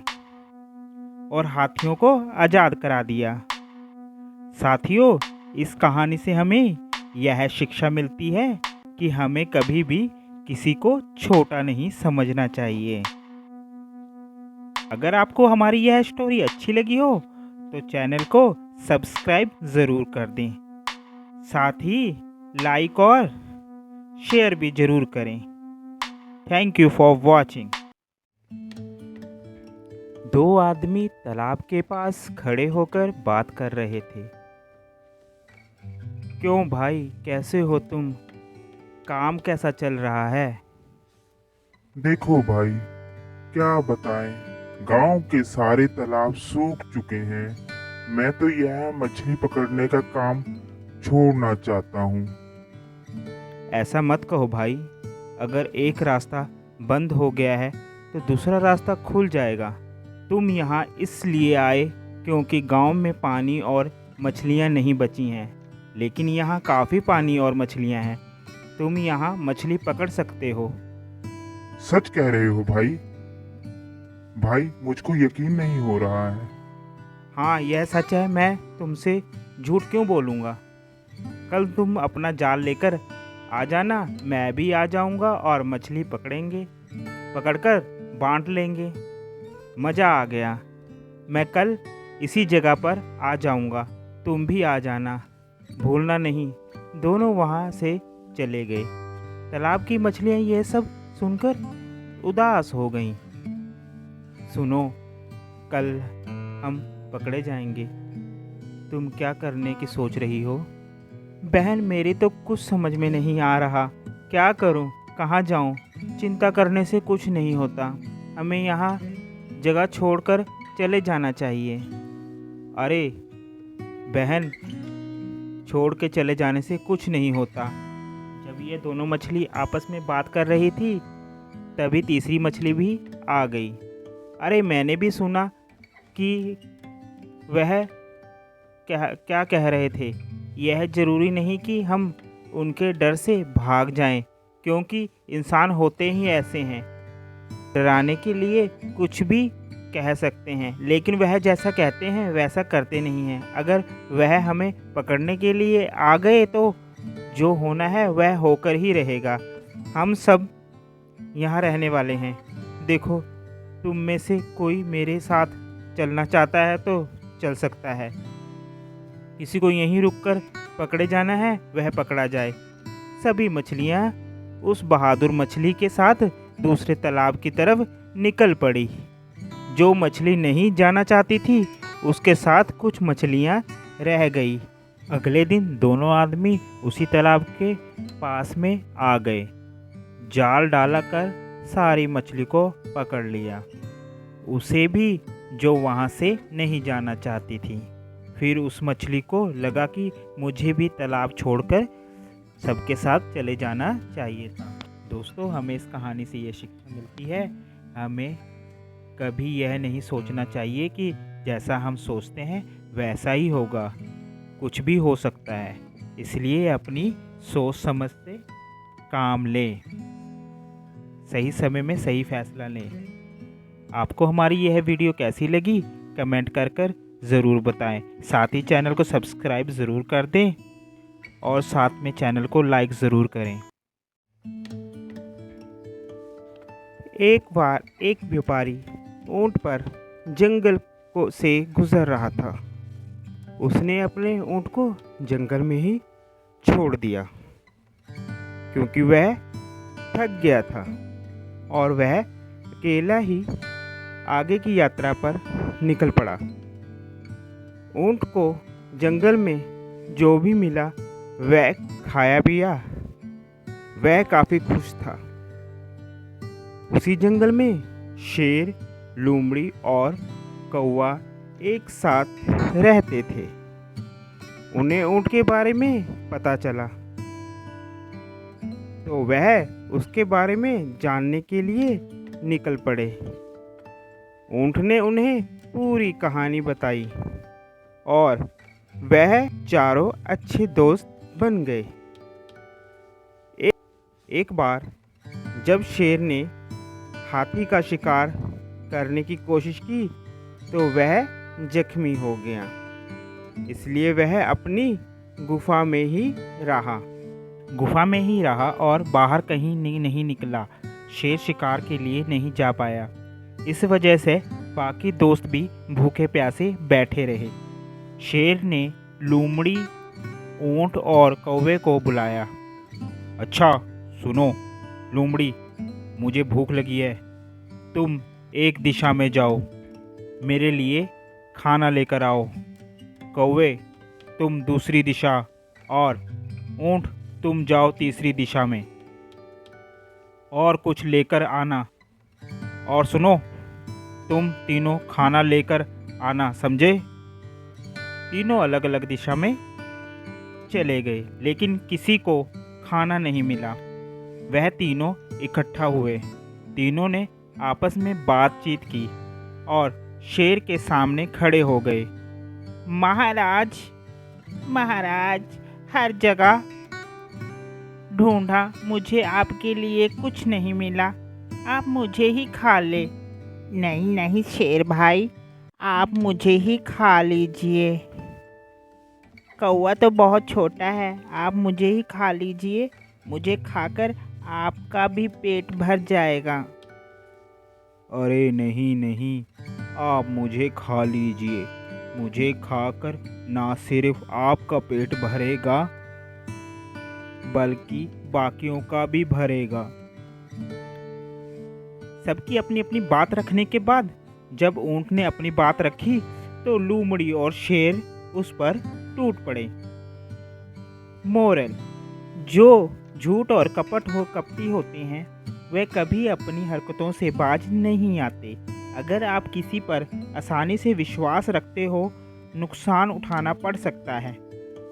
और हाथियों को आज़ाद करा दिया। साथियों, इस कहानी से हमें यह शिक्षा मिलती है कि हमें कभी भी किसी को छोटा नहीं समझना चाहिए। अगर आपको हमारी यह स्टोरी अच्छी लगी हो तो चैनल को सब्सक्राइब ज़रूर कर दें, साथ ही लाइक और शेयर भी ज़रूर करें। Thank you for watching. दो आदमी तालाब के पास खड़े होकर बात कर रहे थे। क्यों भाई, कैसे हो तुम? काम कैसा चल रहा है? देखो भाई, क्या बताएं, गांव के सारे तालाब सूख चुके हैं। मैं तो यह मछली पकड़ने का काम छोड़ना चाहता हूँ। ऐसा मत कहो भाई, अगर एक रास्ता बंद हो गया है तो दूसरा रास्ता खुल जाएगा। तुम यहाँ इसलिए आए क्योंकि गांव में पानी और मछलियाँ नहीं बची हैं, लेकिन यहाँ काफ़ी पानी और मछलियाँ हैं। तुम यहाँ मछली पकड़ सकते हो। सच कह रहे हो भाई? भाई, मुझको यकीन नहीं हो रहा है। हाँ, यह सच है, मैं तुमसे झूठ क्यों बोलूँगा। कल तुम अपना जाल लेकर आ जाना, मैं भी आ जाऊँगा और मछली पकड़कर बांट लेंगे। मज़ा आ गया। मैं कल इसी जगह पर आ जाऊँगा, तुम भी आ जाना, भूलना नहीं। दोनों वहाँ से चले गए। तालाब की मछलियाँ यह सब सुनकर उदास हो गईं। सुनो, कल हम पकड़े जाएंगे। तुम क्या करने की सोच रही हो? बहन, मेरी तो कुछ समझ में नहीं आ रहा। क्या करूं, कहाँ जाऊं? चिंता करने से कुछ नहीं होता। हमें यहाँ जगह छोड़कर चले जाना चाहिए। अरे बहन, छोड़ के चले जाने से कुछ नहीं होता। जब ये दोनों मछली आपस में बात कर रही थी तभी तीसरी मछली भी आ गई। अरे मैंने भी सुना कि वह क्या कह रहे थे। यह ज़रूरी नहीं कि हम उनके डर से भाग जाएं, क्योंकि इंसान होते ही ऐसे हैं। डराने के लिए कुछ भी कह सकते हैं, लेकिन वह जैसा कहते हैं वैसा करते नहीं हैं। अगर वह हमें पकड़ने के लिए आ गए तो जो होना है वह होकर ही रहेगा। हम सब यहाँ रहने वाले हैं। देखो, तुम में से कोई मेरे साथ चलना चाहता है तो चल सकता है। किसी को यहीं रुककर पकड़े जाना है वह पकड़ा जाए। सभी मछलियाँ उस बहादुर मछली के साथ दूसरे तालाब की तरफ निकल पड़ी। जो मछली नहीं जाना चाहती थी उसके साथ कुछ मछलियाँ रह गई। अगले दिन दोनों आदमी उसी तालाब के पास में आ गए। जाल डाला कर सारी मछली को पकड़ लिया, उसे भी जो वहाँ से नहीं जाना चाहती थी। फिर उस मछली को लगा कि मुझे भी तालाब छोड़कर सबके साथ चले जाना चाहिए था। दोस्तों, हमें इस कहानी से ये शिक्षा मिलती है, हमें कभी यह नहीं सोचना चाहिए कि जैसा हम सोचते हैं वैसा ही होगा। कुछ भी हो सकता है, इसलिए अपनी सोच समझ से काम लें, सही समय में सही फैसला लें। आपको हमारी यह वीडियो कैसी लगी कमेंट कर ज़रूर बताएं। साथ ही चैनल को सब्सक्राइब ज़रूर कर दें और साथ में चैनल को लाइक ज़रूर करें। एक बार एक व्यापारी ऊंट पर जंगल से गुजर रहा था। उसने अपने ऊंट को जंगल में ही छोड़ दिया, क्योंकि वह थक गया था और वह अकेला ही आगे की यात्रा पर निकल पड़ा। ऊंट को जंगल में जो भी मिला वह खाया पिया। वह काफ़ी खुश था। उसी जंगल में शेर, लोमड़ी और कौवा एक साथ रहते थे। उन्हें ऊंट के बारे में पता चला तो वह उसके बारे में जानने के लिए निकल पड़े। ऊंट ने उन्हें पूरी कहानी बताई और वह चारों अच्छे दोस्त बन गए। एक बार जब शेर ने हाथी का शिकार करने की कोशिश की तो वह जख्मी हो गया, इसलिए वह अपनी गुफा में ही रहा और बाहर कहीं नहीं निकला। शेर शिकार के लिए नहीं जा पाया। इस वजह से बाकी दोस्त भी भूखे प्यासे बैठे रहे। शेर ने लोमड़ी, ऊंट और कौवे को बुलाया। अच्छा सुनो लोमड़ी, मुझे भूख लगी है। तुम एक दिशा में जाओ, मेरे लिए खाना लेकर आओ। कौवे, तुम दूसरी दिशा, और ऊंट तुम जाओ तीसरी दिशा में और कुछ लेकर आना। और सुनो, तुम तीनों खाना लेकर आना, समझे? तीनों अलग अलग दिशा में चले गए, लेकिन किसी को खाना नहीं मिला। वह तीनों इकट्ठा हुए। तीनों ने आपस में बातचीत की और शेर के सामने खड़े हो गए। महाराज, हर जगह ढूंढा, मुझे आपके लिए कुछ नहीं मिला। आप मुझे ही खा ले। नहीं शेर भाई, आप मुझे ही खा लीजिए। कौवा तो बहुत छोटा है, आप मुझे ही खा लीजिए। मुझे खाकर आपका भी पेट भर जाएगा। अरे नहीं, आप मुझे खा लीजिए। मुझे खाकर ना सिर्फ आपका पेट भरेगा बल्कि बाकियों का भी भरेगा। सबकी अपनी अपनी बात रखने के बाद जब ऊंट ने अपनी बात रखी तो लोमड़ी और शेर उस पर टूट पड़े। मोरल: जो झूठ और कपटी होते हैं वे कभी अपनी हरकतों से बाज नहीं आते। अगर आप किसी पर आसानी से विश्वास रखते हो, नुकसान उठाना पड़ सकता है।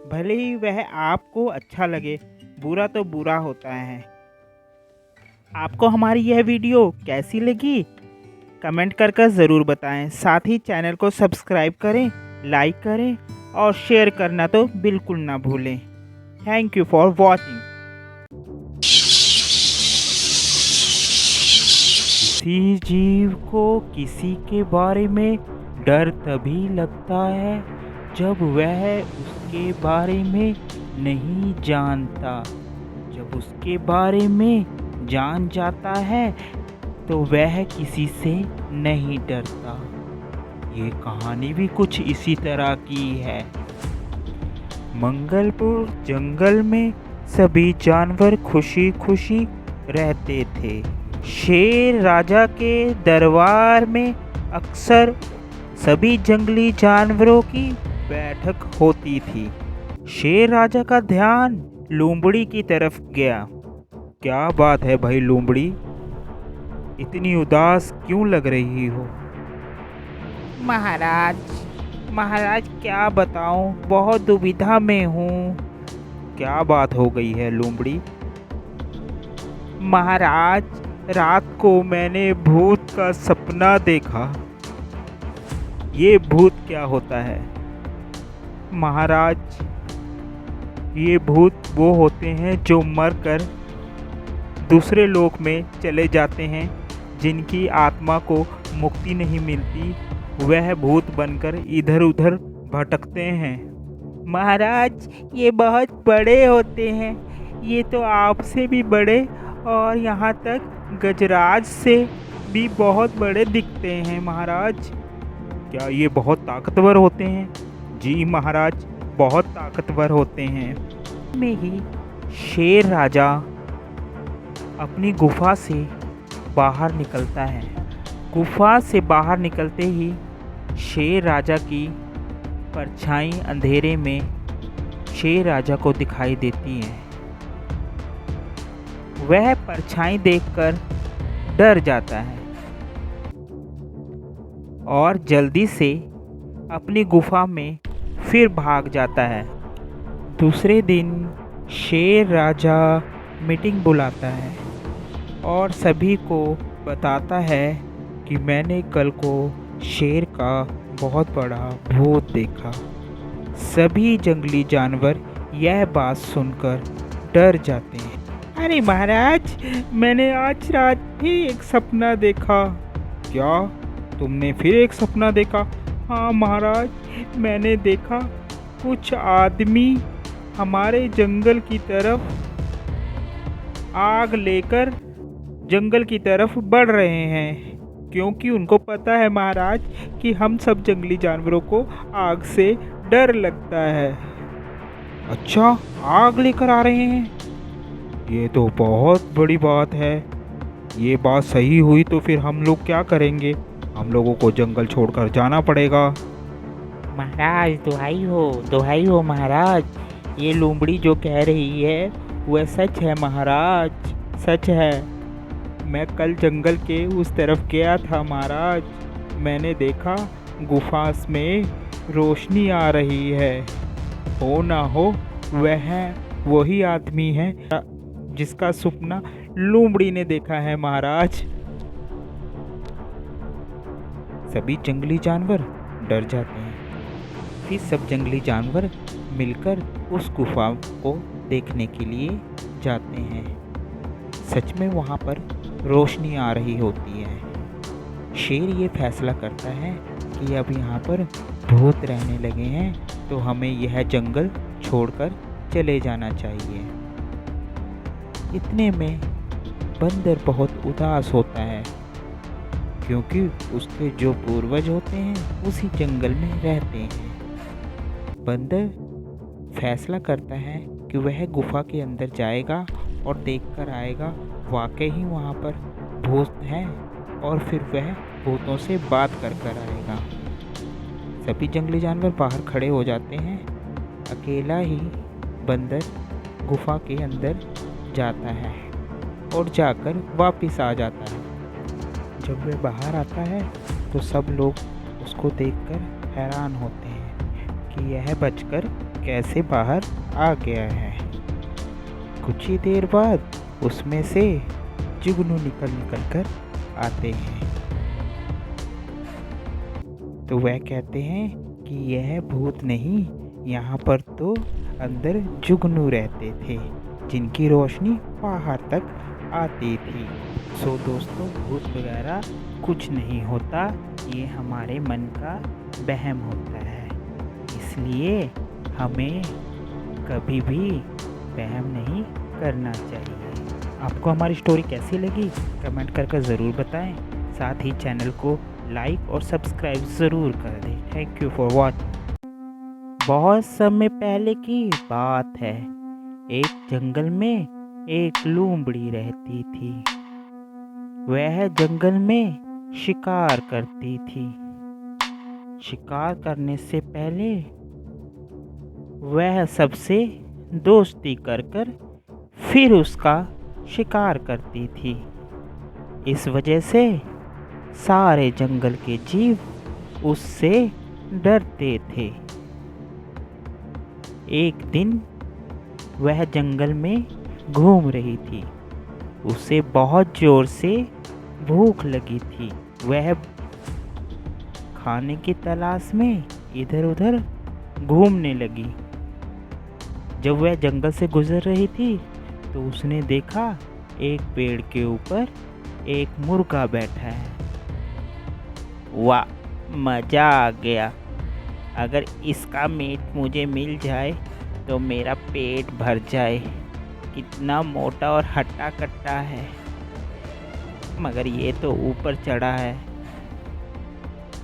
भले ही वह आपको अच्छा लगे, बुरा तो बुरा होता है। आपको हमारी यह वीडियो कैसी लगी कमेंट कर ज़रूर बताएं। साथ ही चैनल को सब्सक्राइब करें, लाइक करें और शेयर करना तो बिल्कुल ना भूलें। Thank you for watching. किसी जीव को किसी के बारे में डर तभी लगता है जब वह उसके बारे में नहीं जानता। जब उसके बारे में जान जाता है तो वह किसी से नहीं डरता। ये कहानी भी कुछ इसी तरह की है। मंगलपुर जंगल में सभी जानवर खुशी खुशी रहते थे। शेर राजा के दरबार में अक्सर सभी जंगली जानवरों की बैठक होती थी। शेर राजा का ध्यान लोमड़ी की तरफ गया। क्या बात है भाई लोमड़ी, इतनी उदास क्यों लग रही हो? महाराज क्या बताऊं, बहुत दुविधा में हूँ। क्या बात हो गई है लोमड़ी? महाराज, रात को मैंने भूत का सपना देखा। ये भूत क्या होता है? महाराज, ये भूत वो होते हैं जो मरकर दूसरे लोक में चले जाते हैं, जिनकी आत्मा को मुक्ति नहीं मिलती। वह भूत बनकर इधर उधर भटकते हैं। महाराज, ये बहुत बड़े होते हैं। ये तो आपसे भी बड़े और यहाँ तक गजराज से भी बहुत बड़े दिखते हैं। महाराज, क्या ये बहुत ताकतवर होते हैं? जी महाराज, बहुत ताकतवर होते हैं। में ही शेर राजा अपनी गुफा से बाहर निकलता है। गुफा से बाहर निकलते ही शेर राजा की परछाई अंधेरे में शेर राजा को दिखाई देती है। वह परछाई देखकर डर जाता है और जल्दी से अपनी गुफा में फिर भाग जाता है। दूसरे दिन शेर राजा मीटिंग बुलाता है और सभी को बताता है कि मैंने कल को शेर का बहुत बड़ा भूत देखा। सभी जंगली जानवर यह बात सुनकर डर जाते हैं। अरे महाराज, मैंने आज रात भी एक सपना देखा। क्या तुमने फिर एक सपना देखा? हाँ महाराज, मैंने देखा कुछ आदमी हमारे जंगल की तरफ आग लेकर जंगल की तरफ बढ़ रहे हैं, क्योंकि उनको पता है महाराज कि हम सब जंगली जानवरों को आग से डर लगता है। अच्छा, आग लेकर आ रहे हैं? ये तो बहुत बड़ी बात है। ये बात सही हुई तो फिर हम लोग क्या करेंगे? हम लोगों को जंगल छोड़कर जाना पड़ेगा। महाराज, दुहाई हो महाराज। ये लोमड़ी जो कह रही है वह सच है महाराज, सच है। मैं कल जंगल के उस तरफ गया था महाराज। मैंने देखा गुफा में रोशनी आ रही है। हो ना हो वह वही आदमी है जिसका सपना लोमड़ी ने देखा है महाराज। सभी जंगली जानवर डर जाते हैं। फिर सब जंगली जानवर मिलकर उस गुफा को देखने के लिए जाते हैं। सच में वहाँ पर रोशनी आ रही होती है। शेर ये फैसला करता है कि अब यहाँ पर भूत रहने लगे हैं तो हमें यह जंगल छोड़कर चले जाना चाहिए। इतने में बंदर बहुत उदास होता है, क्योंकि उसके जो पूर्वज होते हैं उसी जंगल में रहते हैं। बंदर फैसला करता है कि वह गुफा के अंदर जाएगा और देखकर आएगा वाकई ही वहाँ पर भूत है, और फिर वह भूतों से बात कर आएगा। सभी जंगली जानवर बाहर खड़े हो जाते हैं। अकेला ही बंदर गुफा के अंदर जाता है और जाकर वापस आ जाता है। जब वह बाहर आता है तो सब लोग उसको देखकर हैरान होते हैं कि यह बचकर कैसे बाहर आ गया है। कुछ ही देर बाद उसमें से जुगनू निकल कर आते हैं। तो वह कहते हैं कि यह भूत नहीं, यहाँ पर तो अंदर जुगनू रहते थे जिनकी रोशनी बाहर तक आती थी। सो दोस्तों, भूत वगैरह कुछ नहीं होता, ये हमारे मन का वहम होता है। इसलिए हमें कभी भी वहम नहीं करना चाहिए। आपको हमारी स्टोरी कैसी लगी कमेंट करके ज़रूर बताएं। साथ ही चैनल को लाइक और सब्सक्राइब ज़रूर कर दें। Thank you for watching. बहुत समय पहले की बात है, एक जंगल में एक लोमड़ी रहती थी। वह जंगल में शिकार करती थी। शिकार करने से पहले वह सबसे दोस्ती कर फिर उसका शिकार करती थी। इस वजह से सारे जंगल के जीव उससे डरते थे। एक दिन वह जंगल में घूम रही थी। उसे बहुत जोर से भूख लगी थी। वह खाने की तलाश में इधर उधर घूमने लगी। जब वह जंगल से गुजर रही थी तो उसने देखा एक पेड़ के ऊपर एक मुर्गा बैठा है। वाह, मज़ा आ गया। अगर इसका मीट मुझे मिल जाए तो मेरा पेट भर जाए। कितना मोटा और हट्टा कट्टा है, मगर ये तो ऊपर चढ़ा है।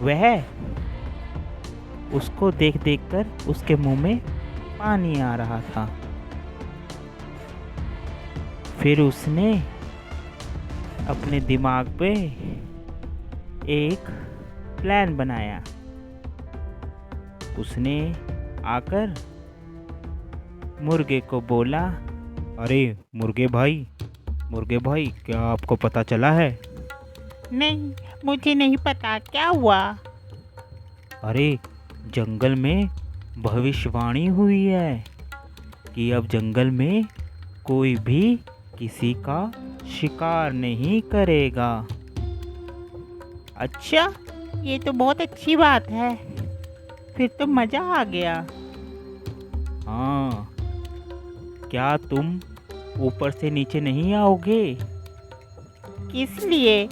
वह उसको देख कर उसके मुंह में पानी आ रहा था। फिर उसने अपने दिमाग पे एक प्लान बनाया। उसने आकर मुर्गे को बोला, अरे मुर्गे भाई, क्या आपको पता चला है? नहीं, मुझे नहीं पता, क्या हुआ? अरे जंगल में भविष्यवाणी हुई है कि अब जंगल में कोई भी किसी का शिकार नहीं करेगा। अच्छा, ये तो बहुत अच्छी बात है। फिर तो मज़ा आ गया। हाँ, क्या तुम ऊपर से नीचे नहीं आओगे? किस लिए?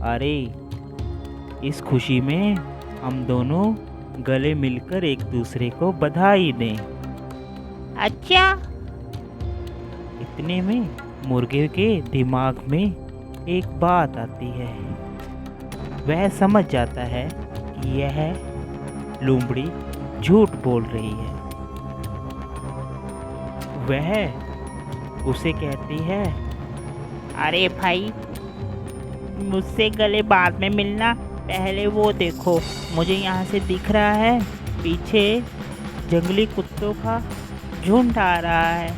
अरे इस खुशी में हम दोनों गले मिलकर एक दूसरे को बधाई दें। अच्छा। इतने में मुर्गे के दिमाग में एक बात आती है। वह समझ जाता है कि यह लोमड़ी झूठ बोल रही है। वह उसे कहती है, अरे भाई, मुझसे गले बाद में मिलना, पहले वो देखो, मुझे यहाँ से दिख रहा है पीछे जंगली कुत्तों का झुंड आ रहा है।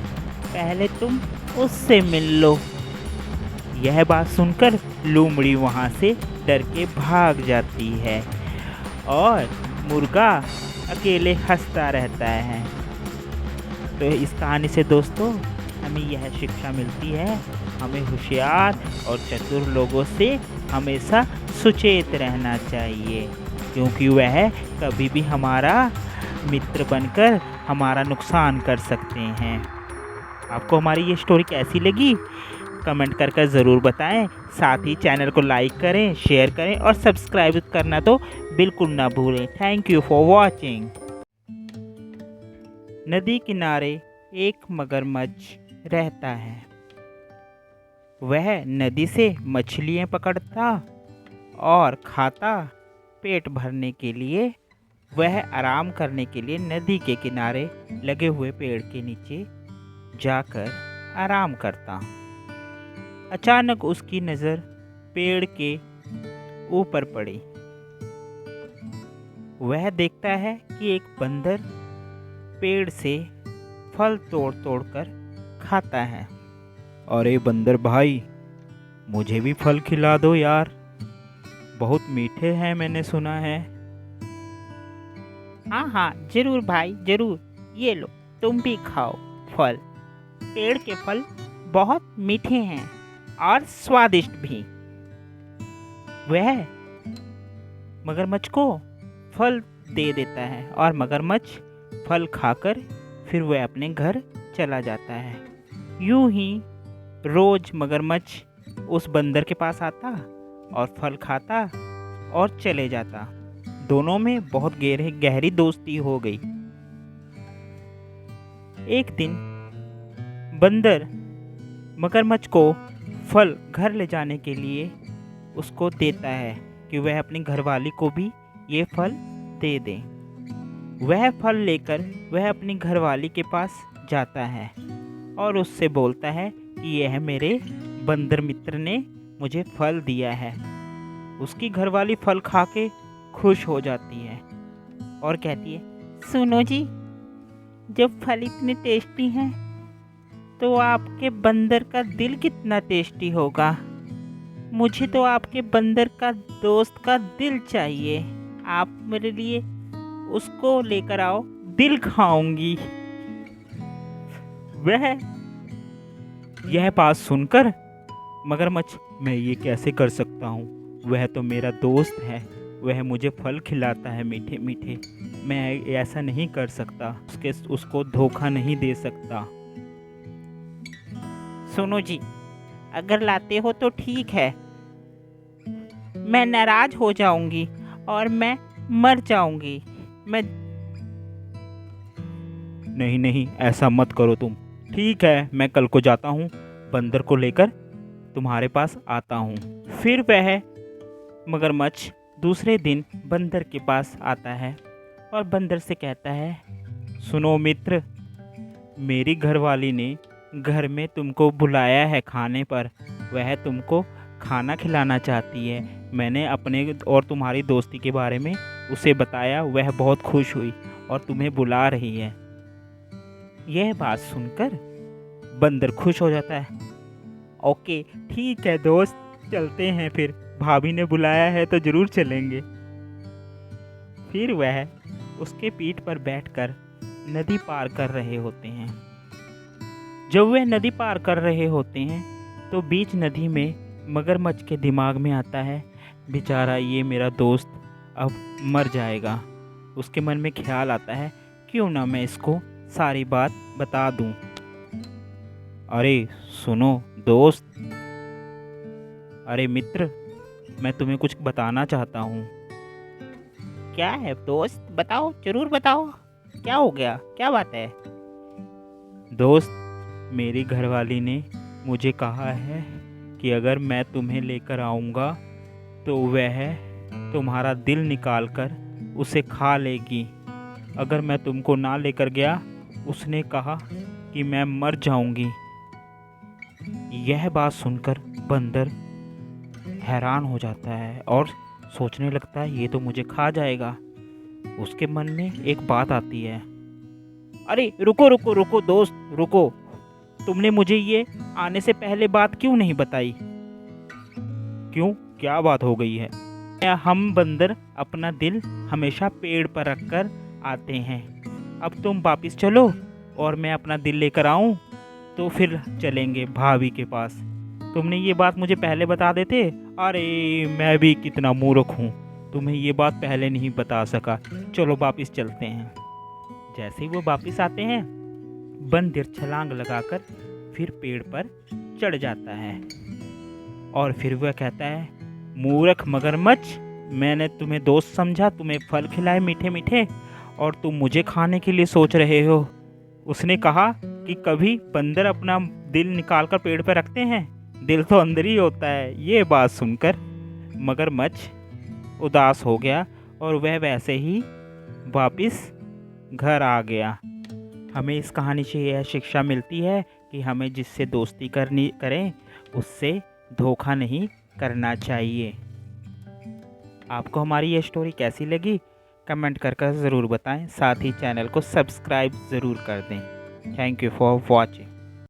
पहले तुम उससे मिल लो। यह बात सुनकर लोमड़ी वहाँ से डर के भाग जाती है और मुर्गा अकेले हंसता रहता है। तो इस कहानी से दोस्तों हमें यह शिक्षा मिलती है, हमें होशियार और चतुर लोगों से हमेशा सुचेत रहना चाहिए, क्योंकि वह कभी भी हमारा मित्र बनकर हमारा नुकसान कर सकते हैं। आपको हमारी ये स्टोरी कैसी लगी कमेंट कर ज़रूर बताएं। साथ ही चैनल को लाइक करें, शेयर करें और सब्सक्राइब करना तो बिल्कुल ना भूलें। Thank you for watching. नदी किनारे एक मगरमच्छ रहता है। वह नदी से मछलियाँ पकड़ता और खाता। पेट भरने के लिए वह आराम करने के लिए नदी के किनारे लगे हुए पेड़ के नीचे जाकर आराम करता। अचानक उसकी नज़र पेड़ के ऊपर पड़ी। वह देखता है कि एक बंदर पेड़ से फल तोड़ तोड़ कर खाता है। अरे बंदर भाई, मुझे भी फल खिला दो यार, बहुत मीठे हैं मैंने सुना है। हाँ हाँ, जरूर भाई जरूर, ये लो तुम भी खाओ फल। पेड़ के फल बहुत मीठे हैं और स्वादिष्ट भी। वह मगरमच्छ को फल दे देता है और मगरमच्छ फल खाकर फिर वह अपने घर चला जाता है। यूं ही रोज मगरमच्छ उस बंदर के पास आता और फल खाता और चले जाता। दोनों में बहुत गहरी दोस्ती हो गई। एक दिन बंदर मगरमच्छ को फल घर ले जाने के लिए उसको देता है कि वह अपनी घरवाली को भी ये फल दे दे। वह फल लेकर वह अपनी घरवाली के पास जाता है और उससे बोलता है कि यह मेरे बंदर मित्र ने मुझे फल दिया है। उसकी घरवाली फल खा के खुश हो जाती है और कहती है, सुनो जी, जब फल इतने टेस्टी हैं तो आपके बंदर का दिल कितना टेस्टी होगा। मुझे तो आपके बंदर का दोस्त का दिल चाहिए। आप मेरे लिए उसको लेकर आओ, दिल खाऊंगी। वह यह बात सुनकर मगरमच्छ, मैं ये कैसे कर सकता हूँ, वह तो मेरा दोस्त है, वह मुझे फल खिलाता है मीठे मीठे, मैं ऐसा नहीं कर सकता, उसको धोखा नहीं दे सकता। सुनो जी, अगर लाते हो तो ठीक है, मैं नाराज हो जाऊंगी और मैं मर जाऊंगी। मैं नहीं नहीं, ऐसा मत करो तुम। ठीक है, मैं कल को जाता हूँ, बंदर को लेकर तुम्हारे पास आता हूँ। फिर वह मगरमच्छ दूसरे दिन बंदर के पास आता है और बंदर से कहता है, सुनो मित्र, मेरी घरवाली ने घर में तुमको बुलाया है खाने पर, वह तुमको खाना खिलाना चाहती है। मैंने अपने और तुम्हारी दोस्ती के बारे में उसे बताया, वह बहुत खुश हुई और तुम्हें बुला रही है। यह बात सुनकर बंदर खुश हो जाता है। ओके, ठीक है दोस्त, चलते हैं फिर, भाभी ने बुलाया है तो जरूर चलेंगे। फिर वह उसके पीठ पर बैठकर नदी पार कर रहे होते हैं। जब वह नदी पार कर रहे होते हैं तो बीच नदी में मगरमच्छ के दिमाग में आता है, बेचारा ये मेरा दोस्त अब मर जाएगा। उसके मन में ख्याल आता है, क्यों ना मैं इसको सारी बात बता दूं। अरे सुनो दोस्त, अरे मित्र, मैं तुम्हें कुछ बताना चाहता हूँ। क्या है दोस्त, बताओ, जरूर बताओ, क्या हो गया, क्या बात है। दोस्त, मेरी घरवाली ने मुझे कहा है कि अगर मैं तुम्हें लेकर आऊँगा तो वह तुम्हारा दिल निकालकर उसे खा लेगी। अगर मैं तुमको ना लेकर गया, उसने कहा कि मैं मर जाऊंगी। यह बात सुनकर बंदर हैरान हो जाता है और सोचने लगता है, ये तो मुझे खा जाएगा। उसके मन में एक बात आती है, अरे रुको रुको रुको दोस्त, रुको, तुमने मुझे ये आने से पहले बात क्यों नहीं बताई। क्यों, क्या बात हो गई है। हम बंदर अपना दिल हमेशा पेड़ पर रखकर आते हैं। अब तुम वापिस चलो और मैं अपना दिल लेकर आऊं तो फिर चलेंगे भाभी के पास। तुमने ये बात मुझे पहले बता देते। अरे मैं भी कितना मूर्ख हूँ, तुम्हें ये बात पहले नहीं बता सका। चलो वापिस चलते हैं। जैसे ही वो वापिस आते हैं, बंदर छलांग लगाकर फिर पेड़ पर चढ़ जाता है और फिर वह कहता है, मूर्ख मगरमच्छ, मैंने तुम्हें दोस्त समझा, तुम्हें फल खिलाए मीठे मीठे और तुम मुझे खाने के लिए सोच रहे हो। उसने कहा कि कभी बंदर अपना दिल निकाल कर पेड़ पर रखते हैं, दिल तो अंदर ही होता है। ये बात सुनकर मगरमच्छ उदास हो गया और वह वैसे ही वापस घर आ गया। हमें इस कहानी से यह शिक्षा मिलती है कि हमें जिससे दोस्ती करें उससे धोखा नहीं करना चाहिए। आपको हमारी ये स्टोरी कैसी लगी, कमेंट कर ज़रूर बताएं। साथ ही चैनल को सब्सक्राइब ज़रूर कर दें। Thank you for watching.